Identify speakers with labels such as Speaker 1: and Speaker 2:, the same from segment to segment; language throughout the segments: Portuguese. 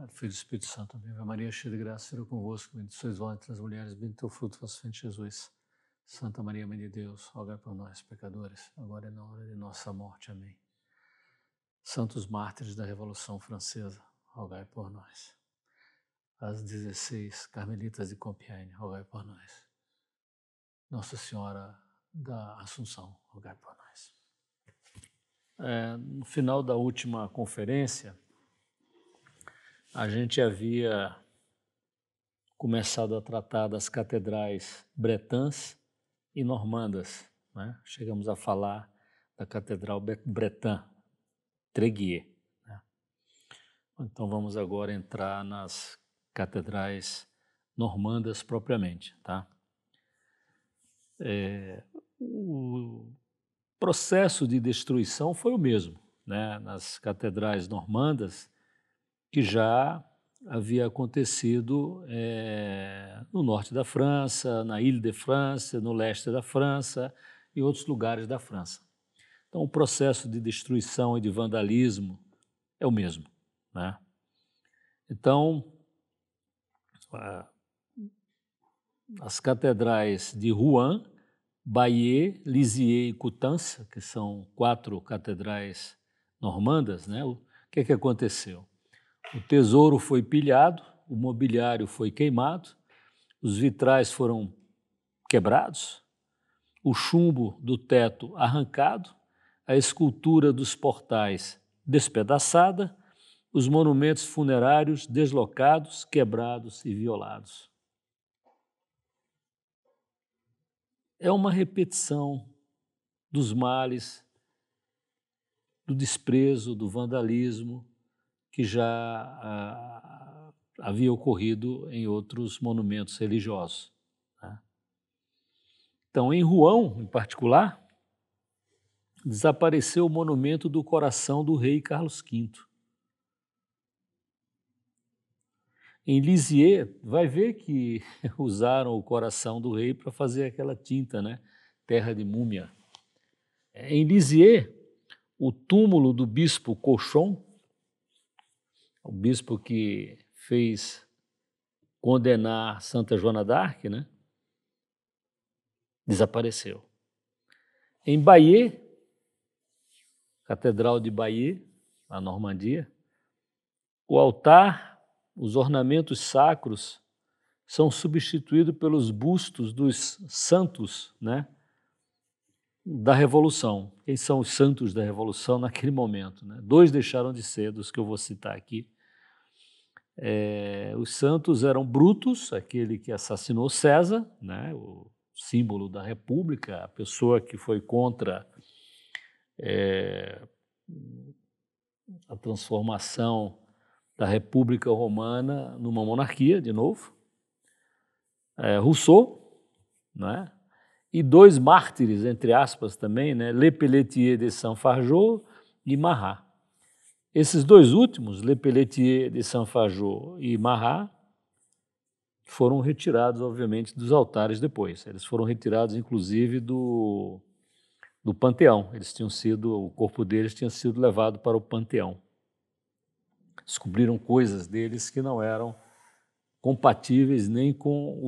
Speaker 1: Pai, do Filho e do Espírito Santo. Amém. Ave Maria, cheia de graça, o Senhor é convosco. Bendita sois vós entre as mulheres, bendito é o fruto do vosso ventre, Jesus. Santa Maria, Mãe de Deus, rogai por nós, pecadores, agora e na hora de nossa morte. Amém. Santos mártires da Revolução Francesa, rogai por nós. As 16 Carmelitas de Compiègne, rogai por nós. Nossa Senhora da Assunção, rogai por nós. No final da última conferência, a gente havia começado a tratar das catedrais bretãs e normandas, né? Chegamos a falar da Catedral Bretã, Tréguier, né? Então vamos agora entrar nas catedrais normandas propriamente, tá? O processo de destruição foi o mesmo, né? Nas catedrais normandas, que já havia acontecido no norte da França, na Île-de-France, no leste da França e outros lugares da França. Então, o processo de destruição e de vandalismo é o mesmo, né? Então, as catedrais de Rouen, Bayeux, Lisieux e Coutances, que são 4 catedrais normandas, né? O que aconteceu? O tesouro foi pilhado, o mobiliário foi queimado, os vitrais foram quebrados, o chumbo do teto arrancado, a escultura dos portais despedaçada, os monumentos funerários deslocados, quebrados e violados. É uma repetição dos males, do desprezo, do vandalismo, que já havia ocorrido em outros monumentos religiosos, né? Então, em Rouen, em particular, desapareceu o monumento do coração do rei Carlos V. Em Lisieux, vai ver que usaram o coração do rei para fazer aquela tinta, né? Terra de múmia. Em Lisieux, o túmulo do bispo Cochon, o bispo que fez condenar Santa Joana d'Arc, né? Desapareceu. Em Bayeux, Catedral de Bayeux, na Normandia, o altar, os ornamentos sacros são substituídos pelos bustos dos santos, né, da Revolução. Quem são os santos da Revolução naquele momento, né? 2 deixaram de ser, dos que eu vou citar aqui. Os santos eram Brutus, aquele que assassinou César, né, o símbolo da República, a pessoa que foi contra a transformação da República Romana numa monarquia, de novo. Rousseau, né? E 2 mártires, entre aspas, também, né? Le Pelletier de Saint-Fargeau e Marat. Esses 2 últimos, Le Pelletier de Saint-Fargeau e Marat, foram retirados, obviamente, dos altares depois. Eles foram retirados, inclusive, do Panteão. O corpo deles tinha sido levado para o Panteão. Descobriram coisas deles que não eram compatíveis nem com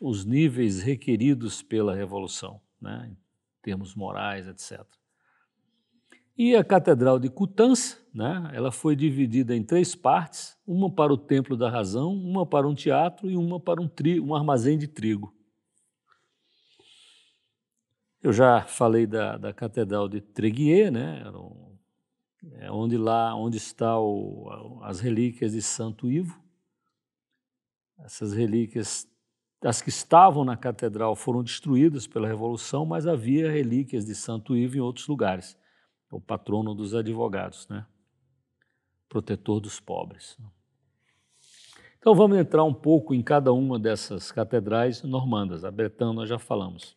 Speaker 1: os níveis requeridos pela Revolução, né, em termos morais, etc. E a Catedral de Coutances, né, ela foi dividida em 3 partes, uma para o Templo da Razão, uma para um teatro e uma para um armazém de trigo. Eu já falei da Catedral de Tréguier, né, onde estão as relíquias de Santo Ivo. Essas relíquias, as que estavam na catedral, foram destruídas pela Revolução, mas havia relíquias de Santo Ivo em outros lugares. O patrono dos advogados, né? Protetor dos pobres. Então vamos entrar um pouco em cada uma dessas catedrais normandas. A Bretã nós já falamos.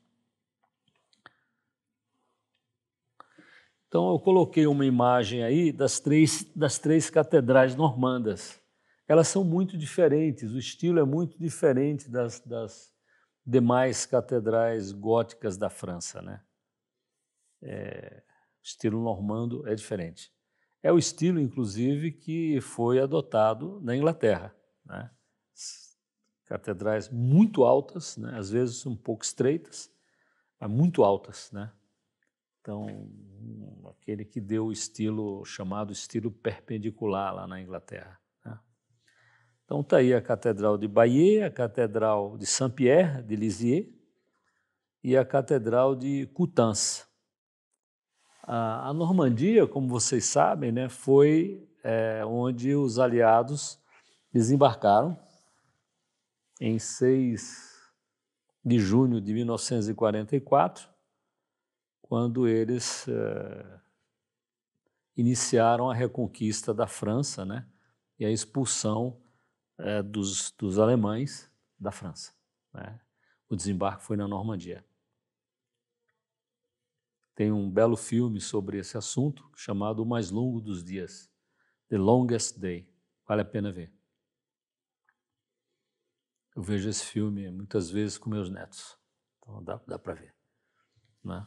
Speaker 1: Então eu coloquei uma imagem aí das três catedrais normandas. Elas são muito diferentes, o estilo é muito diferente das demais catedrais góticas da França, né? O estilo normando é diferente. é o estilo, inclusive, que foi adotado na Inglaterra, né? Catedrais muito altas, né? Às vezes um pouco estreitas, mas muito altas, né? Então, aquele que deu o estilo chamado estilo perpendicular lá na Inglaterra, né? Então está aí a Catedral de Bayeux, a Catedral de Saint-Pierre de Lisieux e a Catedral de Coutances. A Normandia, como vocês sabem, né, foi onde os aliados desembarcaram em 6 de junho de 1944, quando eles iniciaram a reconquista da França, né, e a expulsão dos alemães da França, né? O desembarque foi na Normandia. Tem um belo filme sobre esse assunto chamado O Mais Longo dos Dias, The Longest Day. Vale a pena ver. Eu vejo esse filme muitas vezes com meus netos, então dá para ver, né?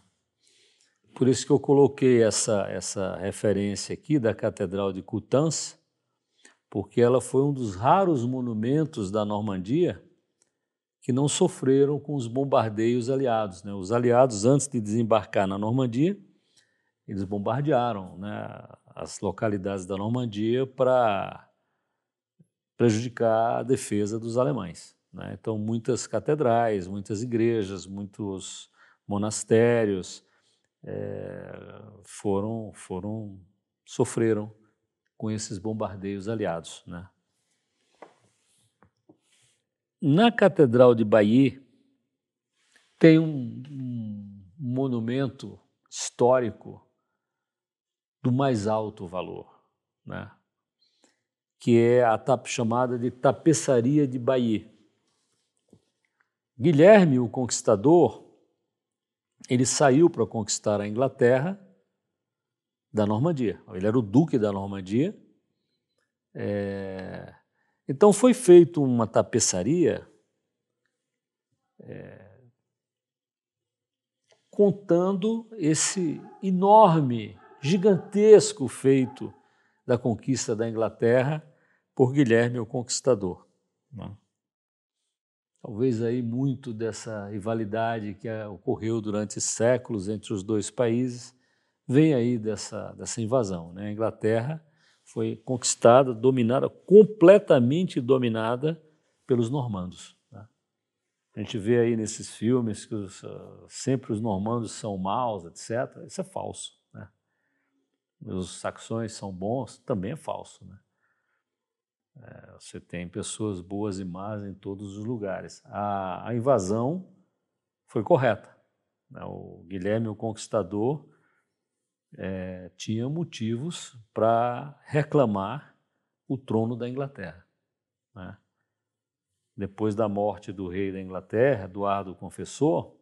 Speaker 1: Por isso que eu coloquei essa referência aqui da Catedral de Coutances, porque ela foi um dos raros monumentos da Normandia que não sofreram com os bombardeios aliados, né? Os aliados, antes de desembarcar na Normandia, eles bombardearam, né, as localidades da Normandia para prejudicar a defesa dos alemães, né? Então, muitas catedrais, muitas igrejas, muitos monastérios sofreram com esses bombardeios aliados, né? Na Catedral de Bayeux tem um monumento histórico do mais alto valor, né? Que é a chamada de Tapeçaria de Bayeux. Guilherme, o Conquistador, ele saiu para conquistar a Inglaterra da Normandia. Ele era o duque da Normandia. Então foi feita uma tapeçaria contando esse enorme, gigantesco feito da conquista da Inglaterra por Guilherme o Conquistador, né? Talvez aí muito dessa rivalidade que ocorreu durante séculos entre os dois países vem aí dessa invasão, né? A Inglaterra foi conquistada, dominada, completamente dominada pelos normandos, né? A gente vê aí nesses filmes que sempre os normandos são maus, etc. Isso é falso, né? Os saxões são bons, também é falso, né? Você tem pessoas boas e más em todos os lugares. A invasão foi correta, né? O Guilherme o Conquistador tinha motivos para reclamar o trono da Inglaterra, né? Depois da morte do rei da Inglaterra, Eduardo o Confessor,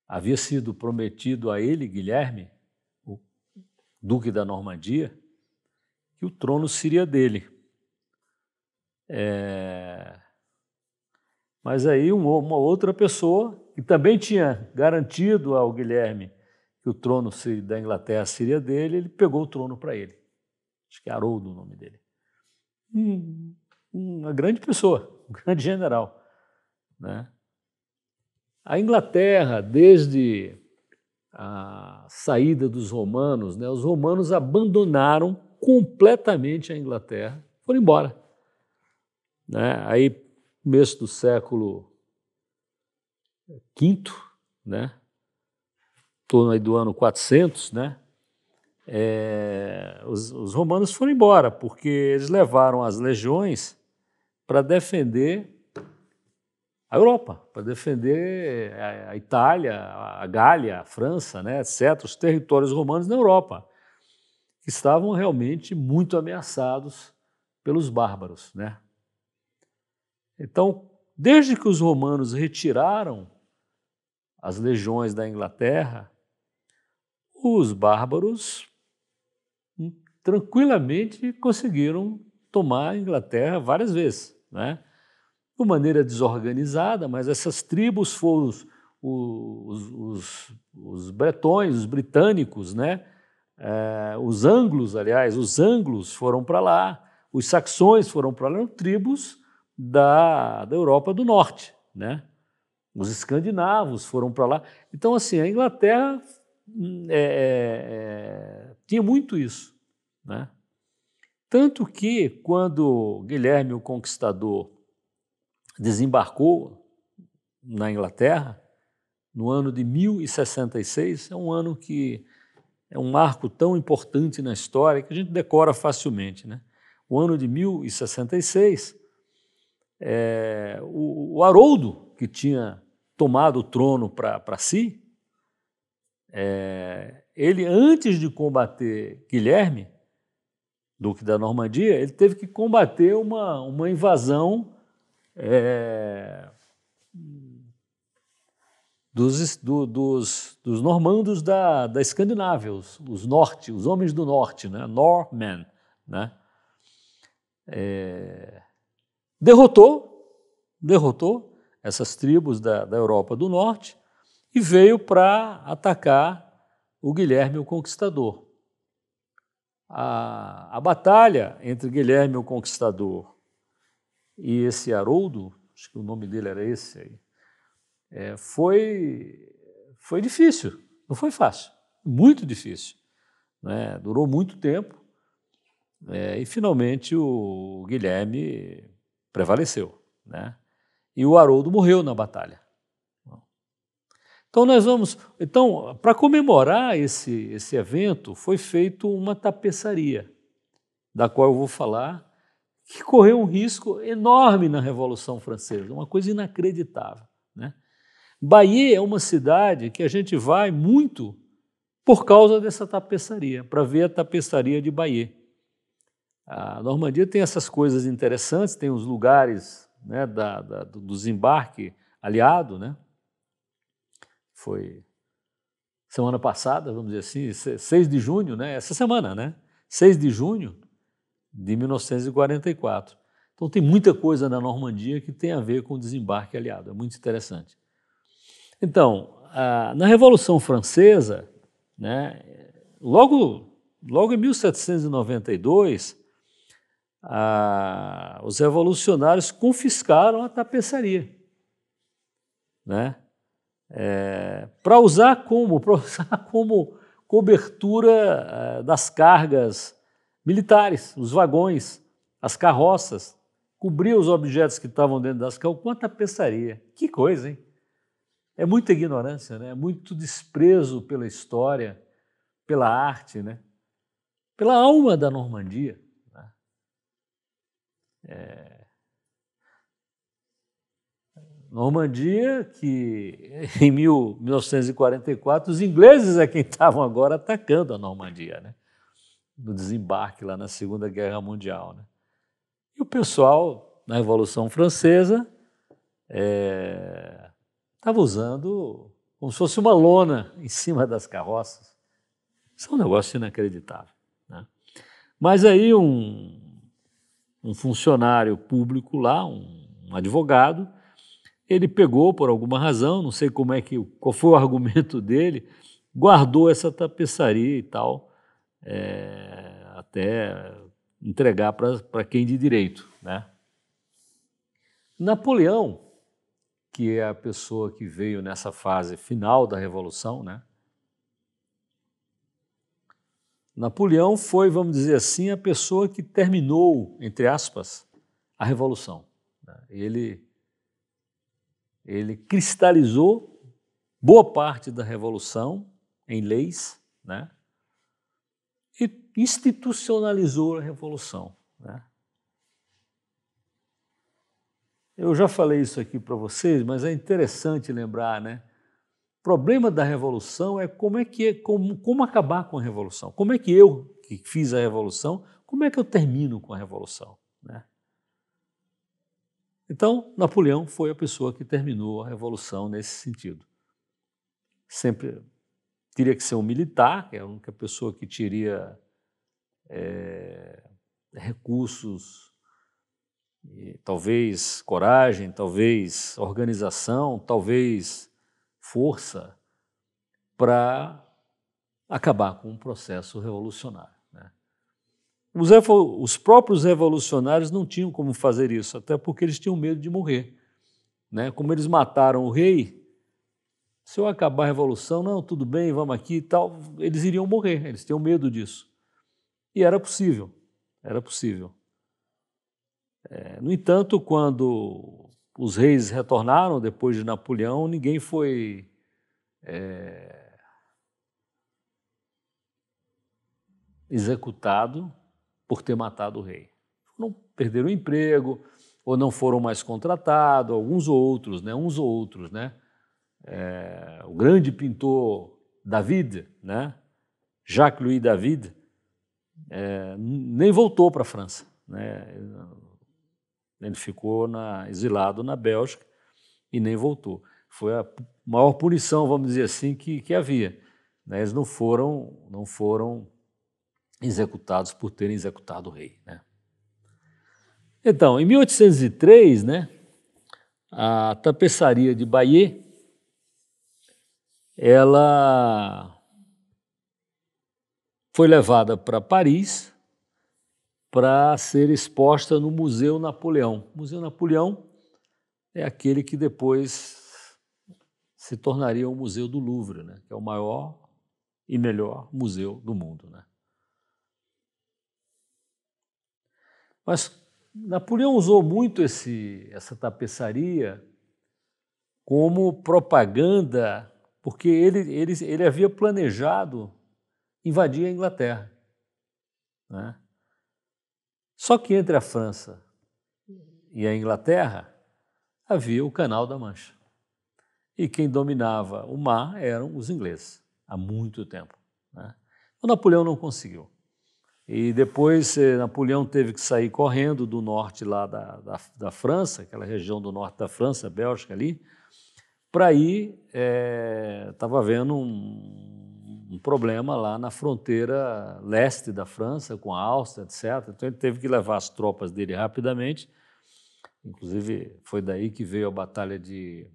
Speaker 1: havia sido prometido a ele, Guilherme, o duque da Normandia, que o trono seria dele. Mas aí uma outra pessoa, que também tinha garantido ao Guilherme que o trono da Inglaterra seria dele, ele pegou o trono para ele. Acho que é Haroldo o nome dele. Uma grande pessoa, um grande general, né? A Inglaterra, desde a saída dos romanos, né, os romanos abandonaram completamente a Inglaterra, foram embora, né? Aí, começo do século V, né, em torno aí do ano 400, né, os romanos foram embora, porque eles levaram as legiões para defender a Europa, para defender a Itália, a Gália, a França, né, etc., os territórios romanos na Europa, que estavam realmente muito ameaçados pelos bárbaros, né? Então, desde que os romanos retiraram as legiões da Inglaterra, os bárbaros tranquilamente conseguiram tomar a Inglaterra várias vezes, né? De maneira desorganizada, mas essas tribos foram os bretões, os britânicos, né, Os anglos, aliás, os anglos foram para lá, os saxões foram para lá, eram tribos da Europa do Norte, né? Os escandinavos foram para lá. Então, assim, a Inglaterra tinha muito isso, né? Tanto que, quando Guilherme o Conquistador desembarcou na Inglaterra, no ano de 1066, é um ano que é um marco tão importante na história que a gente decora facilmente, né? O ano de 1066, o Haroldo, que tinha tomado o trono para si, ele, antes de combater Guilherme, duque da Normandia, ele teve que combater uma invasão dos normandos da Escandinávia, os homens do norte, né? Northmen, né? Derrotou essas tribos da Europa do Norte e veio para atacar o Guilherme o Conquistador. A batalha entre Guilherme o Conquistador e esse Haroldo, acho que o nome dele era esse aí, foi difícil, não foi fácil, muito difícil, né? Durou muito tempo, e finalmente o Guilherme prevaleceu, né? E o Haroldo morreu na batalha. Então, para comemorar esse evento, foi feito uma tapeçaria, da qual eu vou falar, que correu um risco enorme na Revolução Francesa, uma coisa inacreditável, né? Bayeux é uma cidade que a gente vai muito por causa dessa tapeçaria, para ver a tapeçaria de Bayeux. A Normandia tem essas coisas interessantes, tem os lugares, né, do desembarque aliado, né? Foi semana passada, vamos dizer assim, 6 de junho, né? Essa semana, né? 6 de junho de 1944. Então tem muita coisa na Normandia que tem a ver com o desembarque aliado, é muito interessante. Então, na Revolução Francesa, né, logo em 1792, os revolucionários confiscaram a tapeçaria, né, para usar como cobertura das cargas militares, os vagões, as carroças, cobrir os objetos que estavam dentro das carroças com a tapeçaria. Que coisa, hein? É muita ignorância, né? É muito desprezo pela história, pela arte, né? Pela alma da Normandia, né? Normandia que, em 1944, os ingleses é quem estavam agora atacando a Normandia, né? No desembarque lá na Segunda Guerra Mundial, né? E o pessoal, na Revolução Francesa, estava usando como se fosse uma lona em cima das carroças. Isso é um negócio inacreditável, né? Mas aí um funcionário público lá, um advogado, ele pegou por alguma razão, não sei qual foi o argumento dele, guardou essa tapeçaria e tal, até entregar para quem de direito, né? Napoleão, que é a pessoa que veio nessa fase final da Revolução, né? Napoleão foi, vamos dizer assim, a pessoa que terminou, entre aspas, a Revolução, né? Ele cristalizou boa parte da Revolução em leis, né? E institucionalizou a Revolução, né? Eu já falei isso aqui para vocês, mas é interessante lembrar, né? O problema da Revolução é como acabar com a Revolução. Como é que eu, que fiz a Revolução, como é que eu termino com a Revolução, né? Então, Napoleão foi a pessoa que terminou a Revolução nesse sentido. Sempre teria que ser um militar, que é a única pessoa que teria recursos, talvez coragem, talvez organização, talvez força para acabar com um processo revolucionário, né? Os próprios revolucionários não tinham como fazer isso, até porque eles tinham medo de morrer, né? Como eles mataram o rei, se eu acabar a revolução, não, tudo bem, vamos aqui e tal, eles iriam morrer, eles tinham medo disso. E era possível, era possível. No entanto, quando os reis retornaram depois de Napoleão, ninguém foi executado por ter matado o rei. Não perderam o emprego, ou não foram mais contratados, alguns outros, né? Uns ou outros, né? O grande pintor David, né? Jacques-Louis David, nem voltou para a França, né? Ele ficou exilado na Bélgica e nem voltou. Foi a maior punição, vamos dizer assim, que havia, né? Eles não foram executados por terem executado o rei, né? Então, em 1803, né, a tapeçaria de Bayeux, ela foi levada para Paris para ser exposta no Museu Napoleão. O Museu Napoleão é aquele que depois se tornaria o Museu do Louvre, né, que é o maior e melhor museu do mundo, né? Mas Napoleão usou muito essa tapeçaria como propaganda, porque ele havia planejado invadir a Inglaterra, né? Só que entre a França e a Inglaterra havia o Canal da Mancha. E quem dominava o mar eram os ingleses, há muito tempo, né? O Napoleão não conseguiu. E depois Napoleão teve que sair correndo do norte lá da França, aquela região do norte da França, Bélgica ali, para ir, estava havendo um problema lá na fronteira leste da França, com a Áustria, etc. Então ele teve que levar as tropas dele rapidamente, inclusive foi daí que veio a Batalha de...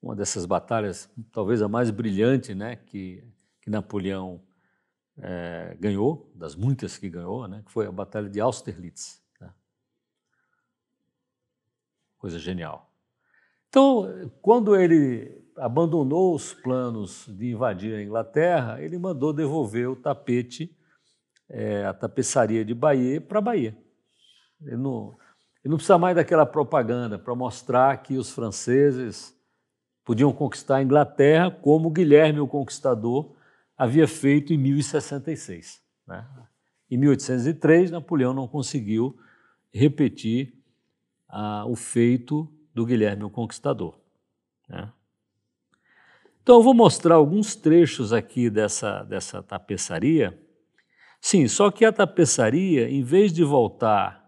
Speaker 1: Uma dessas batalhas, talvez a mais brilhante, né, que Napoleão ganhou, das muitas que ganhou, né, que foi a Batalha de Austerlitz, né? Coisa genial. Então, quando ele abandonou os planos de invadir a Inglaterra, ele mandou devolver o tapete, a tapeçaria de Bayeux, para Bayeux. Ele não precisa mais daquela propaganda para mostrar que os franceses podiam conquistar a Inglaterra como Guilherme o Conquistador havia feito em 1066, né? Em 1803, Napoleão não conseguiu repetir o feito do Guilherme o Conquistador, né? Então, eu vou mostrar alguns trechos aqui dessa tapeçaria. Sim, só que a tapeçaria, em vez de voltar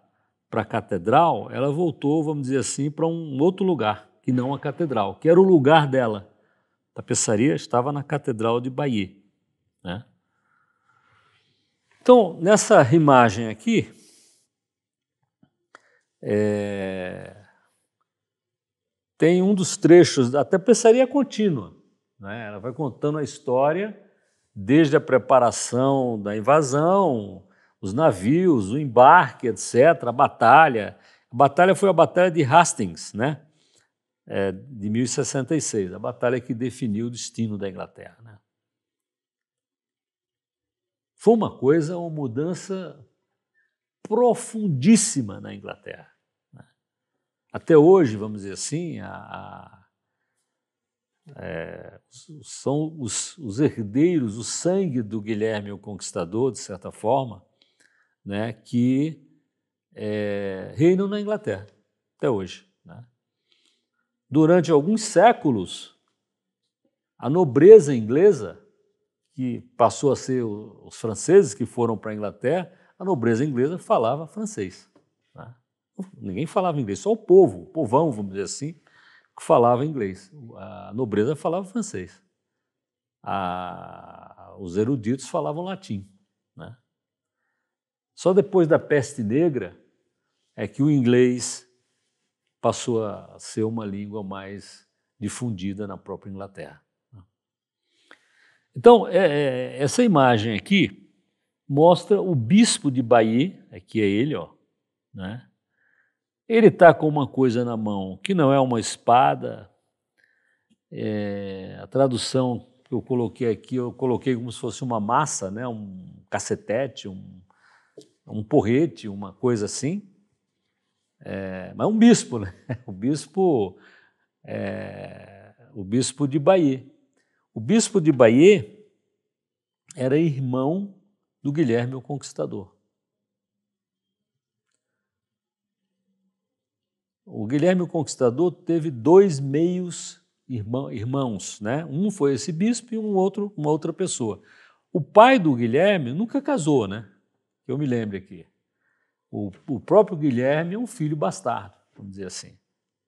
Speaker 1: para a catedral, ela voltou, vamos dizer assim, para um outro lugar, que não a catedral, que era o lugar dela. A tapeçaria estava na Catedral de Bayeux, né? Então, nessa imagem aqui, tem um dos trechos da tapeçaria contínua, né? Ela vai contando a história desde a preparação da invasão, os navios, o embarque, etc., a batalha. A batalha foi a Batalha de Hastings, né? De 1066, a batalha que definiu o destino da Inglaterra, né? Foi uma mudança profundíssima na Inglaterra, né? Até hoje, vamos dizer assim, são os herdeiros, o sangue do Guilherme o Conquistador, de certa forma, né, que reinam na Inglaterra, até hoje, né? Durante alguns séculos, a nobreza inglesa, que passou a ser os franceses que foram para a Inglaterra, a nobreza inglesa falava francês, né? Ninguém falava inglês, só o povão, vamos dizer assim, que falava inglês. A nobreza falava francês. Os eruditos falavam latim, né? Só depois da Peste Negra é que o inglês passou a ser uma língua mais difundida na própria Inglaterra. Então, essa imagem aqui mostra o bispo de Bayeux, aqui é ele, ó, né? Ele está com uma coisa na mão que não é uma espada. A tradução que eu coloquei aqui, eu coloquei como se fosse uma massa, né? Um cacetete, um porrete, uma coisa assim. Mas um bispo, né? O bispo de Bayeux. O bispo de Bayeux era irmão do Guilherme o Conquistador. O Guilherme o Conquistador teve 2 meios irmãos, né? Um foi esse bispo e uma outra pessoa. O pai do Guilherme nunca casou, né? Que eu me lembro aqui. O próprio Guilherme é um filho bastardo, vamos dizer assim,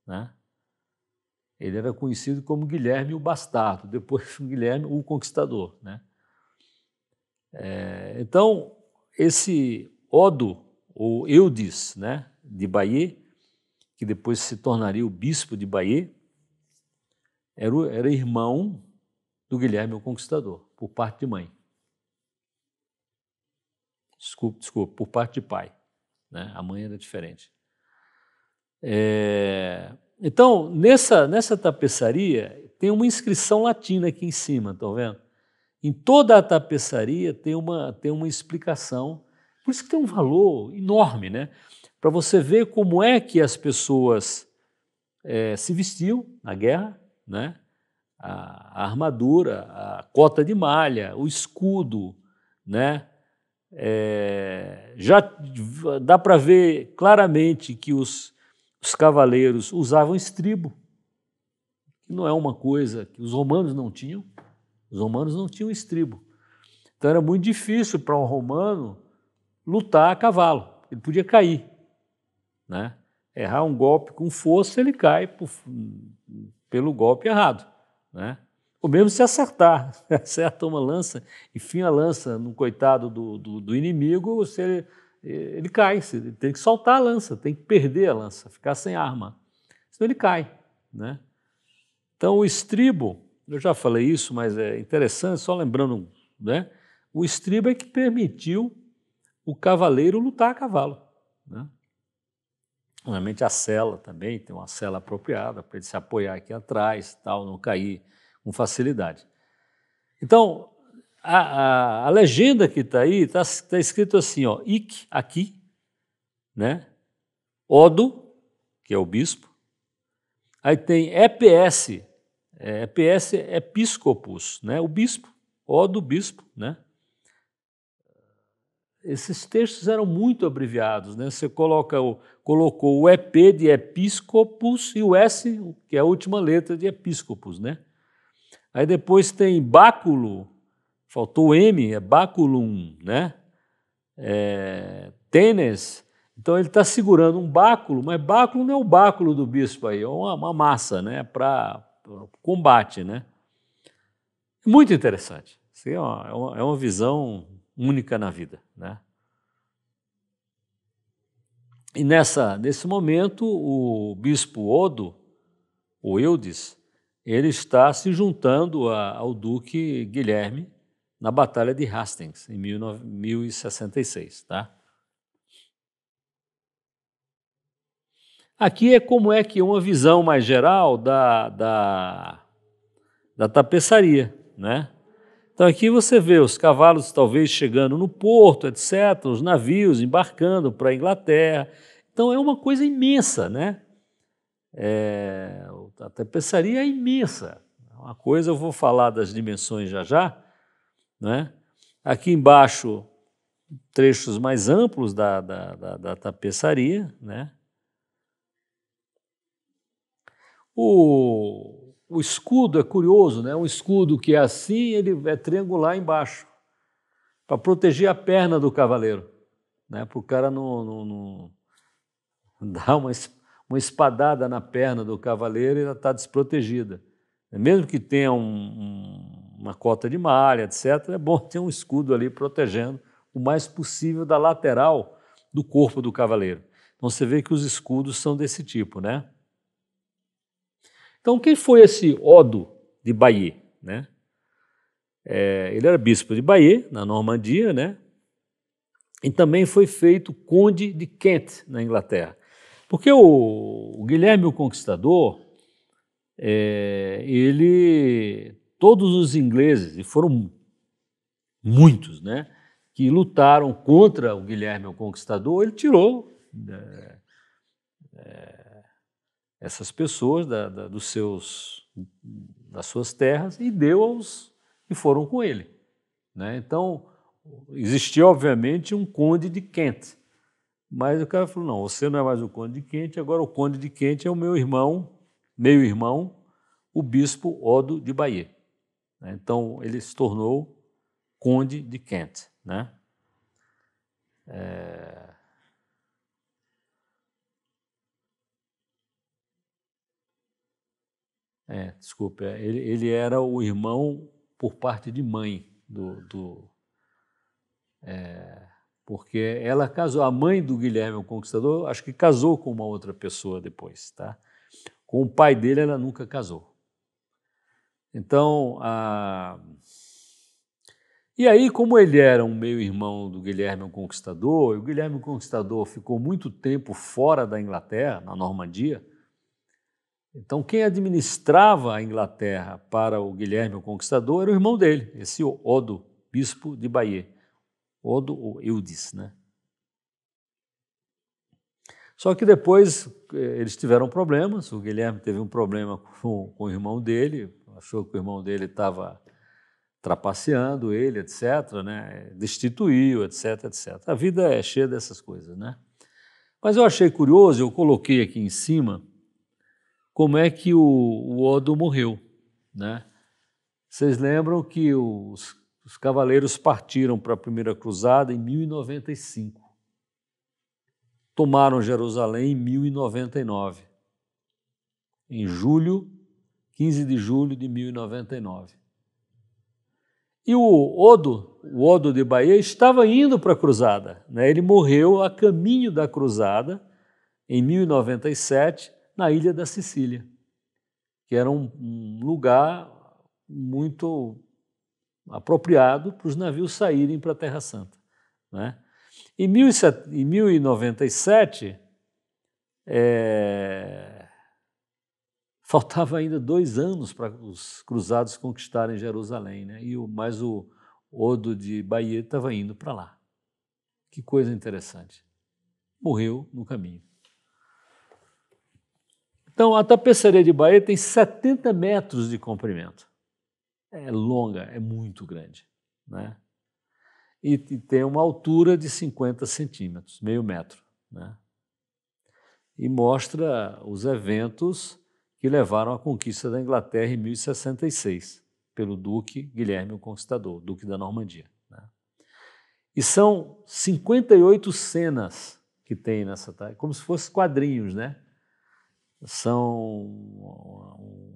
Speaker 1: né? Ele era conhecido como Guilherme o Bastardo, depois Guilherme o Conquistador, né? Então, esse Odo, ou Eudes, né, de Bayeux, que depois se tornaria o bispo de Bayeux, era irmão do Guilherme o Conquistador, por parte de mãe. Desculpa, por parte de pai, né? A mãe era diferente. Então, nessa tapeçaria, tem uma inscrição latina aqui em cima, estão vendo? Em toda a tapeçaria tem uma explicação, por isso que tem um valor enorme, né? Para você ver como é que as pessoas se vestiam na guerra, né? A armadura, a cota de malha, o escudo, né? Já dá para ver claramente que os cavaleiros usavam estribo, que não é uma coisa que os romanos não tinham. Os romanos não tinham estribo. Então era muito difícil para um romano lutar a cavalo. Ele podia cair, né? Errar um golpe com força, ele cai pelo golpe errado, né? Ou mesmo se acertar, acerta uma lança, enfim a lança no coitado do inimigo, ele cai, ele tem que soltar a lança, tem que perder a lança, ficar sem arma, senão ele cai, né? Então o estribo, eu já falei isso, mas é interessante, só lembrando, né? O estribo é que permitiu o cavaleiro lutar a cavalo, né? Normalmente a sela também, tem uma sela apropriada para ele se apoiar aqui atrás, tal, não cair com facilidade. Então, a legenda que está aí, está escrito assim, ó, ic, aqui, né? Odo, que é o bispo. Aí tem EPS, EPS é episcopus, né? O bispo, Odo, bispo, né? Esses textos eram muito abreviados, né? Você colocou o EP de episcopus e o S, que é a última letra de episcopus, né? Aí depois tem báculo, faltou o M, é baculum, né? Tênis, então ele está segurando um báculo, mas báculo não é o báculo do bispo aí, é uma massa, né? Para combate, né? Muito interessante. Isso é uma visão única na vida, né? E nesse momento, o bispo Odo, o Eudes, ele está se juntando ao duque Guilherme na Batalha de Hastings, em 1066, tá? Aqui é como é que uma visão mais geral da tapeçaria, né? Então aqui você vê os cavalos talvez chegando no porto, etc., os navios embarcando para a Inglaterra. Então é uma coisa imensa, né? A tapeçaria é imensa. Uma coisa, eu vou falar das dimensões já, né? Aqui embaixo, trechos mais amplos da tapeçaria, né? O escudo é curioso, né? Um escudo que é assim, ele é triangular embaixo, para proteger a perna do cavaleiro, né? Para o cara não dar uma espadada na perna do cavaleiro e ela está desprotegida. Mesmo que tenha uma cota de malha, etc., é bom ter um escudo ali protegendo o mais possível da lateral do corpo do cavaleiro. Então você vê que os escudos são desse tipo, né? Então, quem foi esse Odo de Bayeux, né? Ele era bispo de Bayeux, na Normandia, né? E também foi feito conde de Kent, na Inglaterra. Porque o Guilherme o Conquistador, todos os ingleses, e foram muitos, né, que lutaram contra o Guilherme o Conquistador, ele tirou essas pessoas das suas terras e deu aos que foram com ele, né? Então, existia, obviamente, um conde de Kent, mas o cara falou, não, você não é mais o conde de Kent, agora o conde de Kent é o meu irmão, meio-irmão, o bispo Odo de Bayeux, né? Então, ele se tornou conde de Kent, né? Desculpa, ele era o irmão por parte de mãe porque ela casou, a mãe do Guilherme o Conquistador, acho que casou com uma outra pessoa depois, tá? Com o pai dele ela nunca casou. Então, e aí, como ele era um meio-irmão do Guilherme o Conquistador, e o Guilherme o Conquistador ficou muito tempo fora da Inglaterra, na Normandia, então quem administrava a Inglaterra para o Guilherme o Conquistador era o irmão dele, esse Odo, bispo de Bayeux, Odo ou Eudes, né? Só que depois eles tiveram problemas, o Guilherme teve um problema com o irmão dele, achou que o irmão dele estava trapaceando ele, etc., né? Destituiu, etc., etc. A vida é cheia dessas coisas, né? Mas eu achei curioso, eu coloquei aqui em cima como é que o Odo morreu, né? Vocês lembram que os cavaleiros partiram para a primeira cruzada em 1095. Tomaram Jerusalém em 1099, em julho, 15 de julho de 1099. E o Odo de Bayeux estava indo para a cruzada, né? Ele morreu a caminho da cruzada, em 1097, na ilha da Sicília, que era um lugar muito apropriado para os navios saírem para a Terra Santa, né? Em 1097, faltava ainda 2 anos para os cruzados conquistarem Jerusalém, né? Mas o Odo de Bayeux estava indo para lá. Que coisa interessante. Morreu no caminho. Então, a tapeçaria de Bayeux tem 70 metros de comprimento. É longa, é muito grande, né? E tem uma altura de 50 centímetros, meio metro, né? E mostra os eventos que levaram à conquista da Inglaterra em 1066, pelo Duque Guilherme o Conquistador, Duque da Normandia, né? E são 58 cenas que tem nessa, como se fossem quadrinhos, né? São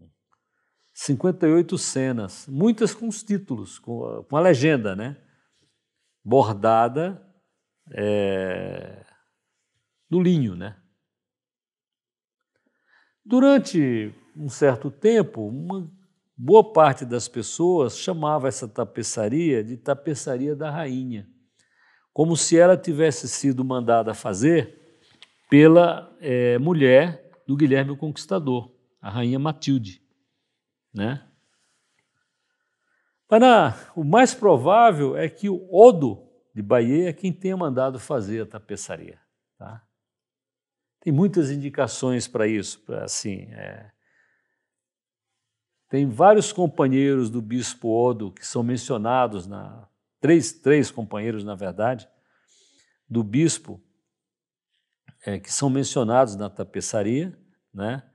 Speaker 1: 58 cenas, muitas com os títulos, com a legenda, né? Bordada no linho, né? Durante um certo tempo, uma boa parte das pessoas chamava essa tapeçaria de tapeçaria da rainha, como se ela tivesse sido mandada fazer pela mulher do Guilherme o Conquistador, a rainha Matilde, né? Mas o mais provável é que o Odo de Bayeux é quem tenha mandado fazer a tapeçaria, tá? Tem muitas indicações para isso, assim, tem vários companheiros do bispo Odo que são mencionados, três companheiros, na verdade, do bispo, que são mencionados na tapeçaria, né?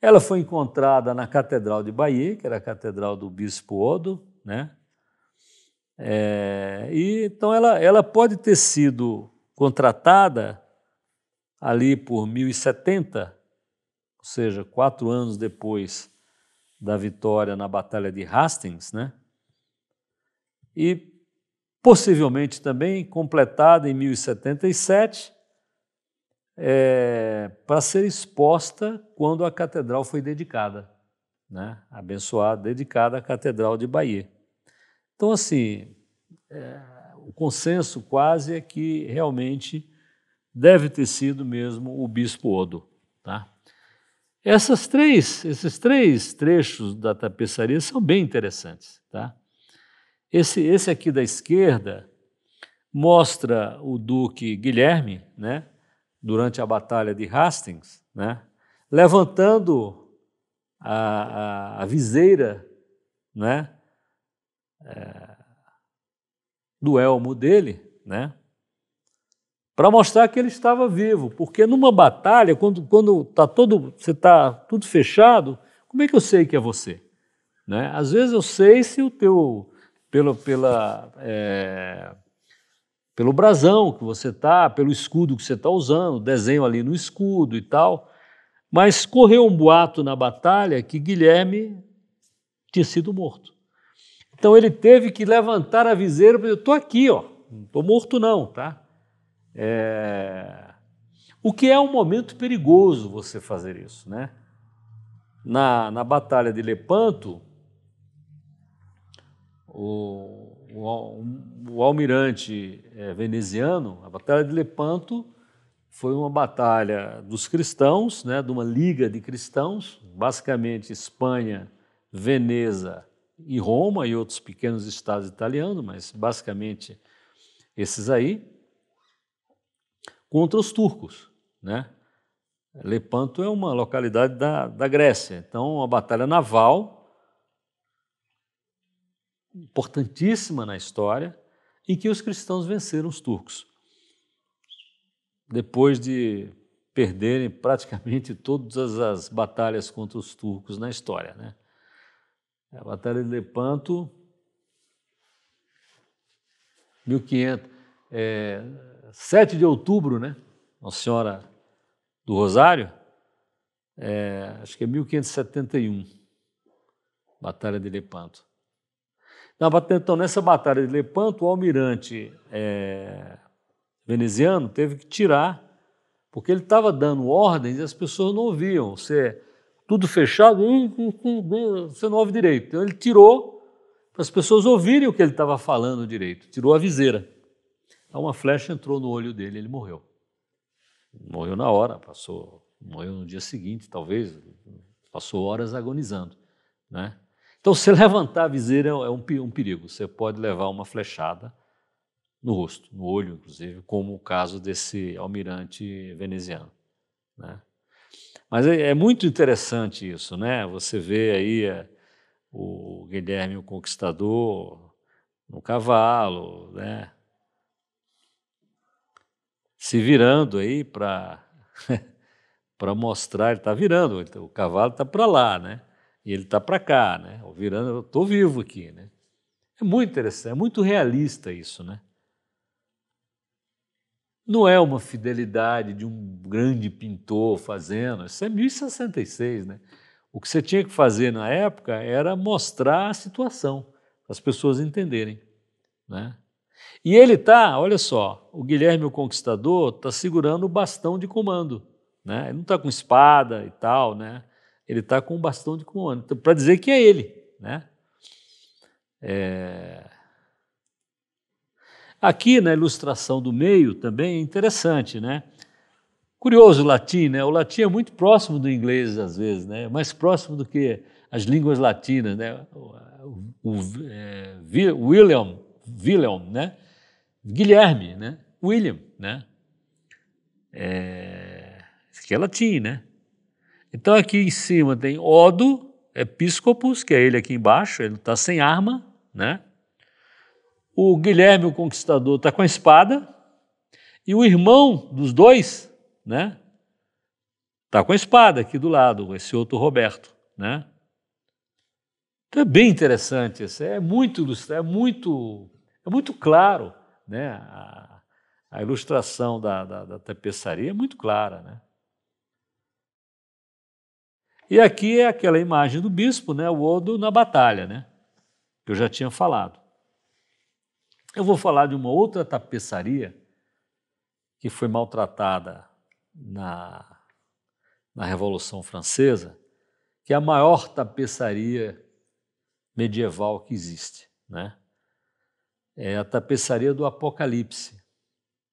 Speaker 1: Ela foi encontrada na Catedral de Bayeux, que era a catedral do bispo Odo, né? Então ela pode ter sido contratada ali por 1070, ou seja, 4 anos depois da vitória na Batalha de Hastings, né? E possivelmente também completada em 1077, para ser exposta quando a catedral foi dedicada, né, abençoada, dedicada à Catedral de Bayeux. Então, assim, o consenso quase é que realmente deve ter sido mesmo o bispo Odo. Tá? Esses três trechos da tapeçaria são bem interessantes. Tá? Esse aqui da esquerda mostra o duque Guilherme, né, durante a Batalha de Hastings, né, levantando a viseira, né, do elmo dele, né, para mostrar que ele estava vivo, porque numa batalha, quando você está tudo fechado, como é que eu sei que é você? Né? Às vezes eu sei se o teu pelo brasão que você está, pelo escudo que você está usando, desenho ali no escudo e tal, mas correu um boato na batalha que Guilherme tinha sido morto. Então ele teve que levantar a viseira, eu estou aqui, ó, não estou morto não, tá? O que é um momento perigoso você fazer isso, né? Na Batalha de Lepanto, o almirante veneziano, a Batalha de Lepanto foi uma batalha dos cristãos, né, de uma liga de cristãos, basicamente Espanha, Veneza e Roma e outros pequenos estados italianos, mas basicamente esses aí, contra os turcos, né? Lepanto é uma localidade da Grécia, então uma batalha naval importantíssima na história, em que os cristãos venceram os turcos, depois de perderem praticamente todas as batalhas contra os turcos na história, né? A Batalha de Lepanto, 1500, 7 de outubro, né? Nossa Senhora do Rosário, acho que é 1571, Batalha de Lepanto. Então, nessa Batalha de Lepanto, o almirante veneziano teve que tirar, porque ele estava dando ordens e as pessoas não ouviam. Tudo fechado, você não ouve direito. Então ele tirou para as pessoas ouvirem o que ele estava falando direito. Tirou a viseira. Então uma flecha entrou no olho dele e ele morreu. Morreu na hora, morreu no dia seguinte, talvez, passou horas agonizando, né? Então, se levantar a viseira é um perigo. Você pode levar uma flechada no rosto, no olho, inclusive, como o caso desse almirante veneziano, né? Mas é muito interessante isso, né? Você vê aí o Guilherme o Conquistador no cavalo, né? Se virando aí para mostrar, ele está virando, o cavalo está para lá, né? E ele está para cá, né? Virando, eu estou vivo aqui, né? É muito interessante, é muito realista isso, né? Não é uma fidelidade de um grande pintor fazendo, isso é 1066, né? O que você tinha que fazer na época era mostrar a situação, para as pessoas entenderem, né? E ele está, olha só, o Guilherme o Conquistador está segurando o bastão de comando, né? Ele não está com espada e tal, né? Ele está com o bastão de comando, então, para dizer que é ele, né? Aqui na ilustração do meio também é interessante, né? Curioso o latim, né? O latim é muito próximo do inglês às vezes, né? Mais próximo do que as línguas latinas, né? William, né? Guilherme, né? William, né? Isso aqui é latim, né? Então aqui em cima tem Odo Episcopus, que é ele aqui embaixo, ele está sem arma, né? O Guilherme o Conquistador está com a espada e o irmão dos dois, né? Está com a espada aqui do lado, esse outro Roberto, né? Então é bem interessante isso, é muito claro, né? A ilustração da tapeçaria é muito clara, né? E aqui é aquela imagem do bispo, né? O Odo na batalha, né? Que eu já tinha falado. Eu vou falar de uma outra tapeçaria que foi maltratada na Revolução Francesa, que é a maior tapeçaria medieval que existe, né? É a tapeçaria do Apocalipse,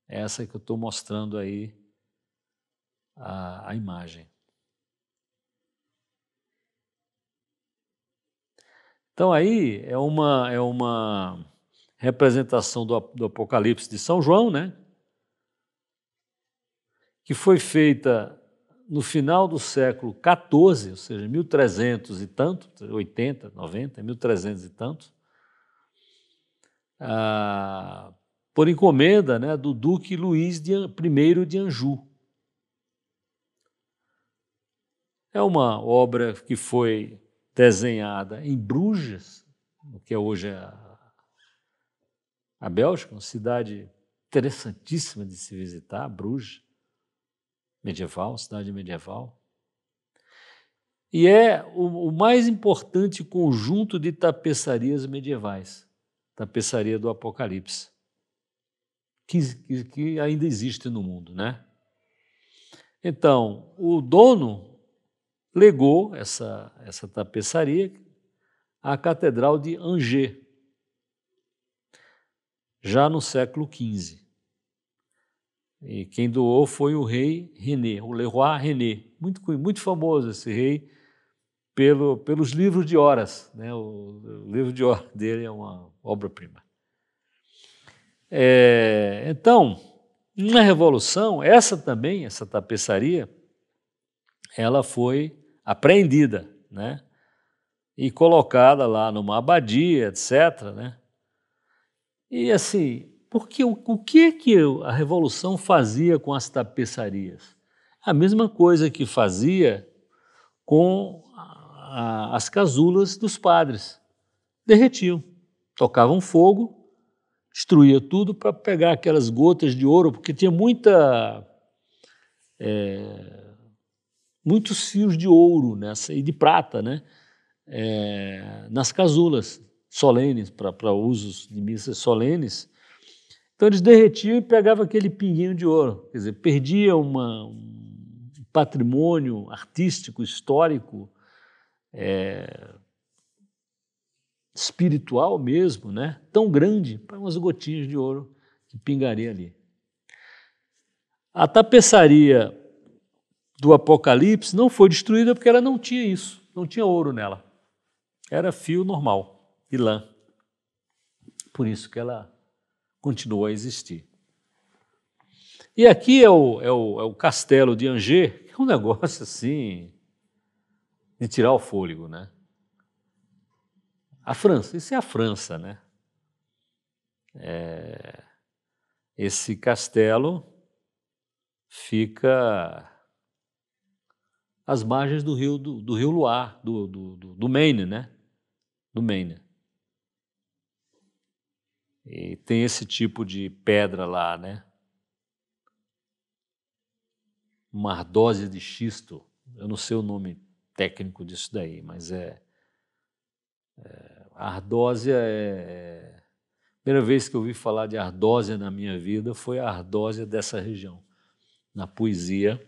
Speaker 1: essa que eu estou mostrando aí a imagem. Então aí é uma representação do Apocalipse de São João, né? Que foi feita no final do século XIV, ou seja, 1300 e tanto, 80, 90, 1300 e tanto, por encomenda, né, do Duque Luís I de Anjou. É uma obra que foi desenhada em Bruges, o que é hoje a Bélgica, uma cidade interessantíssima de se visitar, Bruges, medieval, cidade medieval. E é o mais importante conjunto de tapeçarias medievais, tapeçaria do Apocalipse, que ainda existe no mundo, né? Então, o dono legou essa tapeçaria à Catedral de Angers, já no século XV. E quem doou foi o rei René, o Leroy René, muito famoso esse rei, pelos livros de horas, né? O livro de horas dele é uma obra-prima. Então, na Revolução, essa tapeçaria, ela foi apreendida, né? E colocada lá numa abadia, etc., né? E assim, o que a Revolução fazia com as tapeçarias? A mesma coisa que fazia com as casulas dos padres. Derretiam, tocavam fogo, destruía tudo para pegar aquelas gotas de ouro, porque tinha muitos fios de ouro nessa, e de prata, né? Nas casulas solenes, para usos de missas solenes. Então eles derretiam e pegavam aquele pinguinho de ouro, quer dizer, perdia um patrimônio artístico, histórico, espiritual mesmo, né? Tão grande, para umas gotinhas de ouro que pingaria ali. A tapeçaria do Apocalipse não foi destruída porque ela não tinha isso, não tinha ouro nela. Era fio normal, de lã. Por isso que ela continuou a existir. E aqui é o castelo de Angers, que é um negócio assim de tirar o fôlego, né? A França, isso é a França, né? Esse castelo fica às margens do rio Loire, do Maine, né? Do Maine. E tem esse tipo de pedra lá, né? Uma ardósia de xisto. Eu não sei o nome técnico disso daí, mas a ardósia a primeira vez que eu ouvi falar de ardósia na minha vida foi a ardósia dessa região, na poesia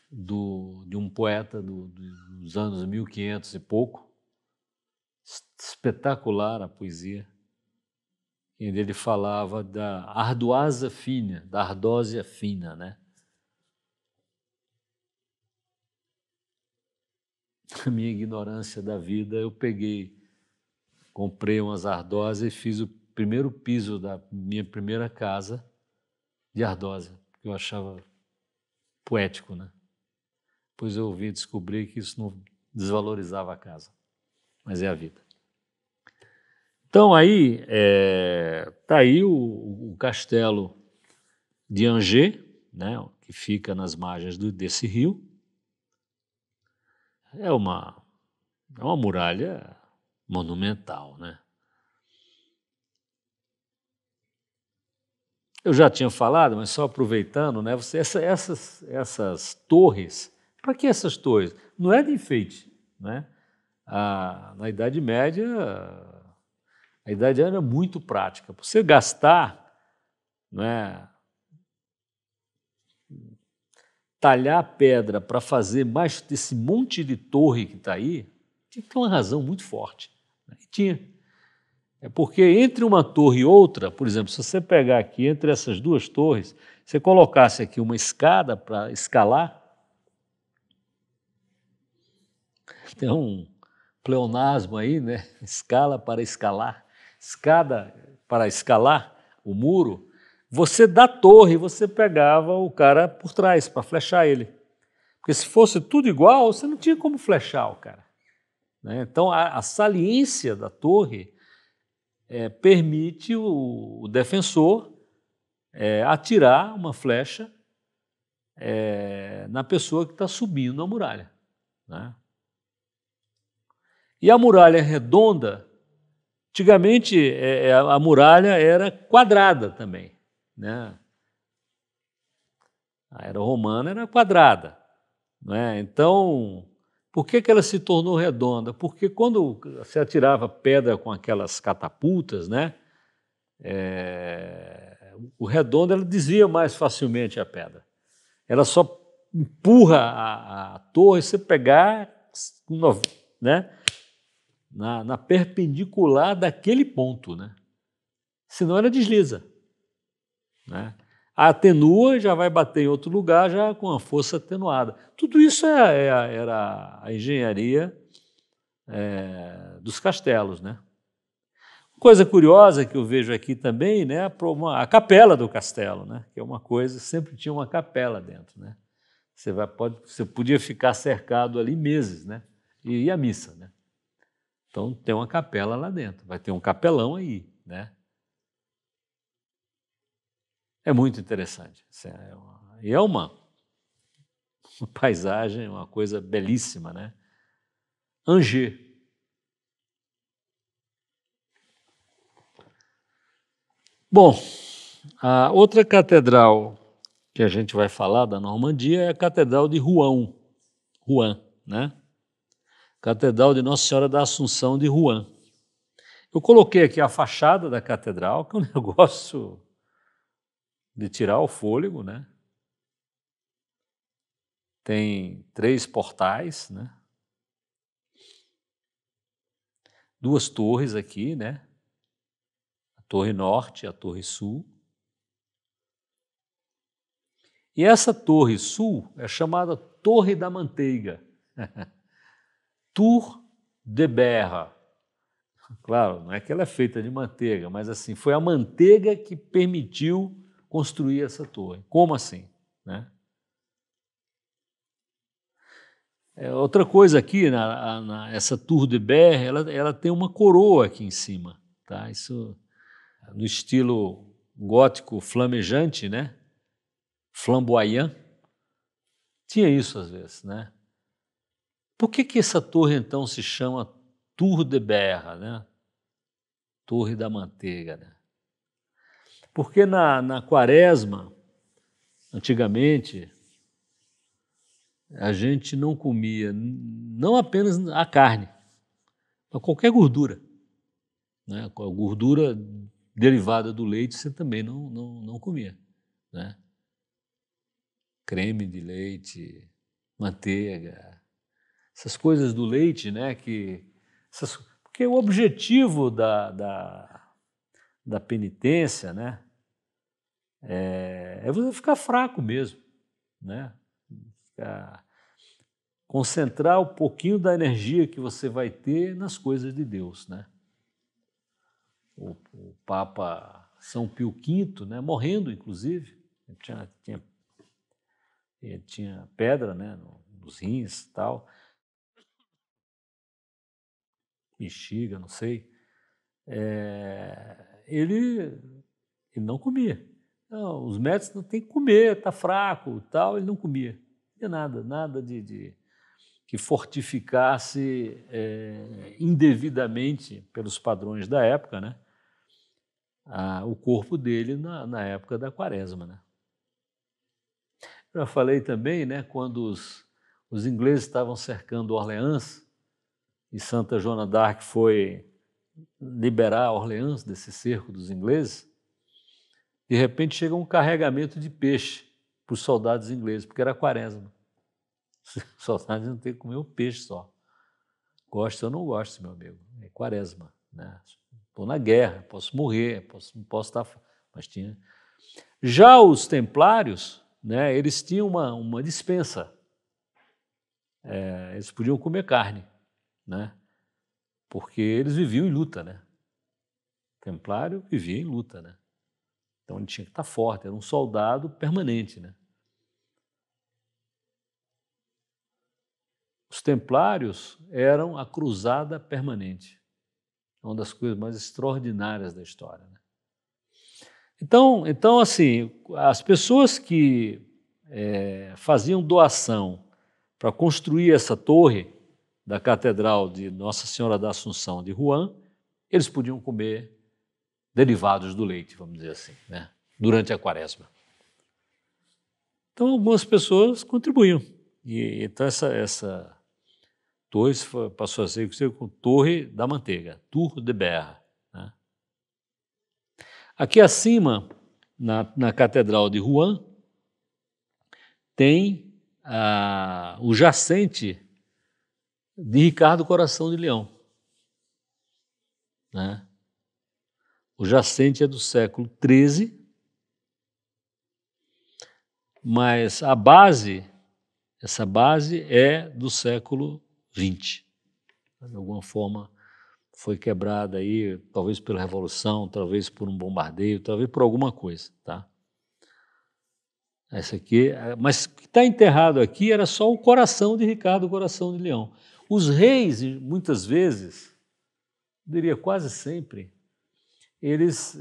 Speaker 1: de um poeta dos anos 1500 e pouco, espetacular a poesia, em ele falava da ardoasa fina, da ardósia fina, né? A minha ignorância da vida, eu comprei umas ardósias e fiz o primeiro piso da minha primeira casa de ardósia, porque eu achava poético, né? Depois eu ouvi descobrir que isso não desvalorizava a casa, mas é a vida. Então aí está aí o castelo de Angers, né, que fica nas margens desse rio. É uma muralha monumental, né? Eu já tinha falado, mas só aproveitando, né? Essas torres, para que essas torres? Não é de enfeite, né? Na Idade Média, a Idade era muito prática. Para você gastar, né, talhar a pedra para fazer mais desse monte de torre que está aí, tinha que ter uma razão muito forte. E tinha. É porque entre uma torre e outra, por exemplo, se você pegar aqui entre essas duas torres, você colocasse aqui uma escada para escalar, tem um pleonasmo aí, né? Escala para escalar, escada para escalar o muro. Você da torre, você pegava o cara por trás para flechar ele. Porque se fosse tudo igual, você não tinha como flechar o cara. Né? Então, a saliência da torre permite o defensor atirar uma flecha na pessoa que está subindo a muralha. Né? E a muralha redonda, antigamente a muralha era quadrada também. Né? A era romana era quadrada. Né? Então, por que ela se tornou redonda? Porque quando se atirava pedra com aquelas catapultas, né? O redondo ela desvia mais facilmente a pedra. Ela só empurra a torre se você pegar, né? Na perpendicular daquele ponto, né? Senão ela desliza. Né? Atenua, já vai bater em outro lugar, já com a força atenuada. Tudo isso era a engenharia dos castelos. Né? Coisa curiosa que eu vejo aqui também, né, a capela do castelo, né, que é uma coisa, sempre tinha uma capela dentro. Né? Você podia ficar cercado ali meses, né, e ir à missa. Né? Então tem uma capela lá dentro, vai ter um capelão aí. Né? É muito interessante. E é uma paisagem, uma coisa belíssima. Né? Angers. Bom, a outra catedral que a gente vai falar da Normandia é a Catedral de Rouen, né? Catedral de Nossa Senhora da Assunção de Rouen. Eu coloquei aqui a fachada da catedral, que é um negócio de tirar o fôlego, né? Tem 3 portais, né? 2 torres aqui, né? A Torre Norte e a Torre Sul. E essa Torre Sul é chamada Torre da Manteiga. Tour de Berre. Claro, não é que ela é feita de manteiga, mas assim, foi a manteiga que permitiu construir essa torre. Como assim? Né? Outra coisa aqui, essa Tour de Berre, ela tem uma coroa aqui em cima. Tá? Isso no estilo gótico flamejante, né? Flamboyant. Tinha isso às vezes. Né? Por que essa torre então se chama Tour de Berre, né? Torre da Manteiga? Né? Porque na quaresma, antigamente, a gente não comia não apenas a carne, mas qualquer gordura. Né? A gordura derivada do leite você também não comia. Né? Creme de leite, manteiga, essas coisas do leite, né? Porque o objetivo da penitência, né? É você ficar fraco mesmo. Né? Concentrar um pouquinho da energia que você vai ter nas coisas de Deus. Né? O Papa São Pio V, né, morrendo, inclusive, tinha pedra, né, nos rins e tal, bexiga, não sei. Ele não comia. Não, os médicos não tem que comer, está fraco, tal. Ele não comia. Não tinha nada de que fortificasse indevidamente, pelos padrões da época, né, o corpo dele na época da quaresma. Né. Já falei também, né, quando os ingleses estavam cercando Orleans e Santa Joana d'Arc foi liberar Orleans desse cerco dos ingleses, de repente chega um carregamento de peixe para os soldados ingleses, porque era quaresma. Os soldados não têm que comer um peixe só. Gosto ou não gosto, meu amigo, é quaresma, né? Estou na guerra, posso morrer, não posso estar... Mas tinha... Já os templários, né, eles tinham uma dispensa. Eles podiam comer carne, né? Porque eles viviam em luta, né? O templário vivia em luta, né? Então ele tinha que estar forte, era um soldado permanente, né? Os templários eram a cruzada permanente, uma das coisas mais extraordinárias da história, né? Então assim, as pessoas que faziam doação para construir essa torre da Catedral de Nossa Senhora da Assunção de Rouen, eles podiam comer derivados do leite, vamos dizer assim, né? Durante a quaresma. Então, algumas pessoas contribuíam. E então, essa torre passou a ser com Torre da Manteiga, Tour de Berre, né? Aqui acima, na Catedral de Rouen, tem o jacente de Ricardo Coração de Leão, né? O jacente é do século XIII, mas essa base é do século XX. De alguma forma foi quebrada aí, talvez pela Revolução, talvez por um bombardeio, talvez por alguma coisa, tá? Essa aqui, mas o que está enterrado aqui era só o coração de Ricardo Coração de Leão. Os reis, muitas vezes, eu diria quase sempre, eles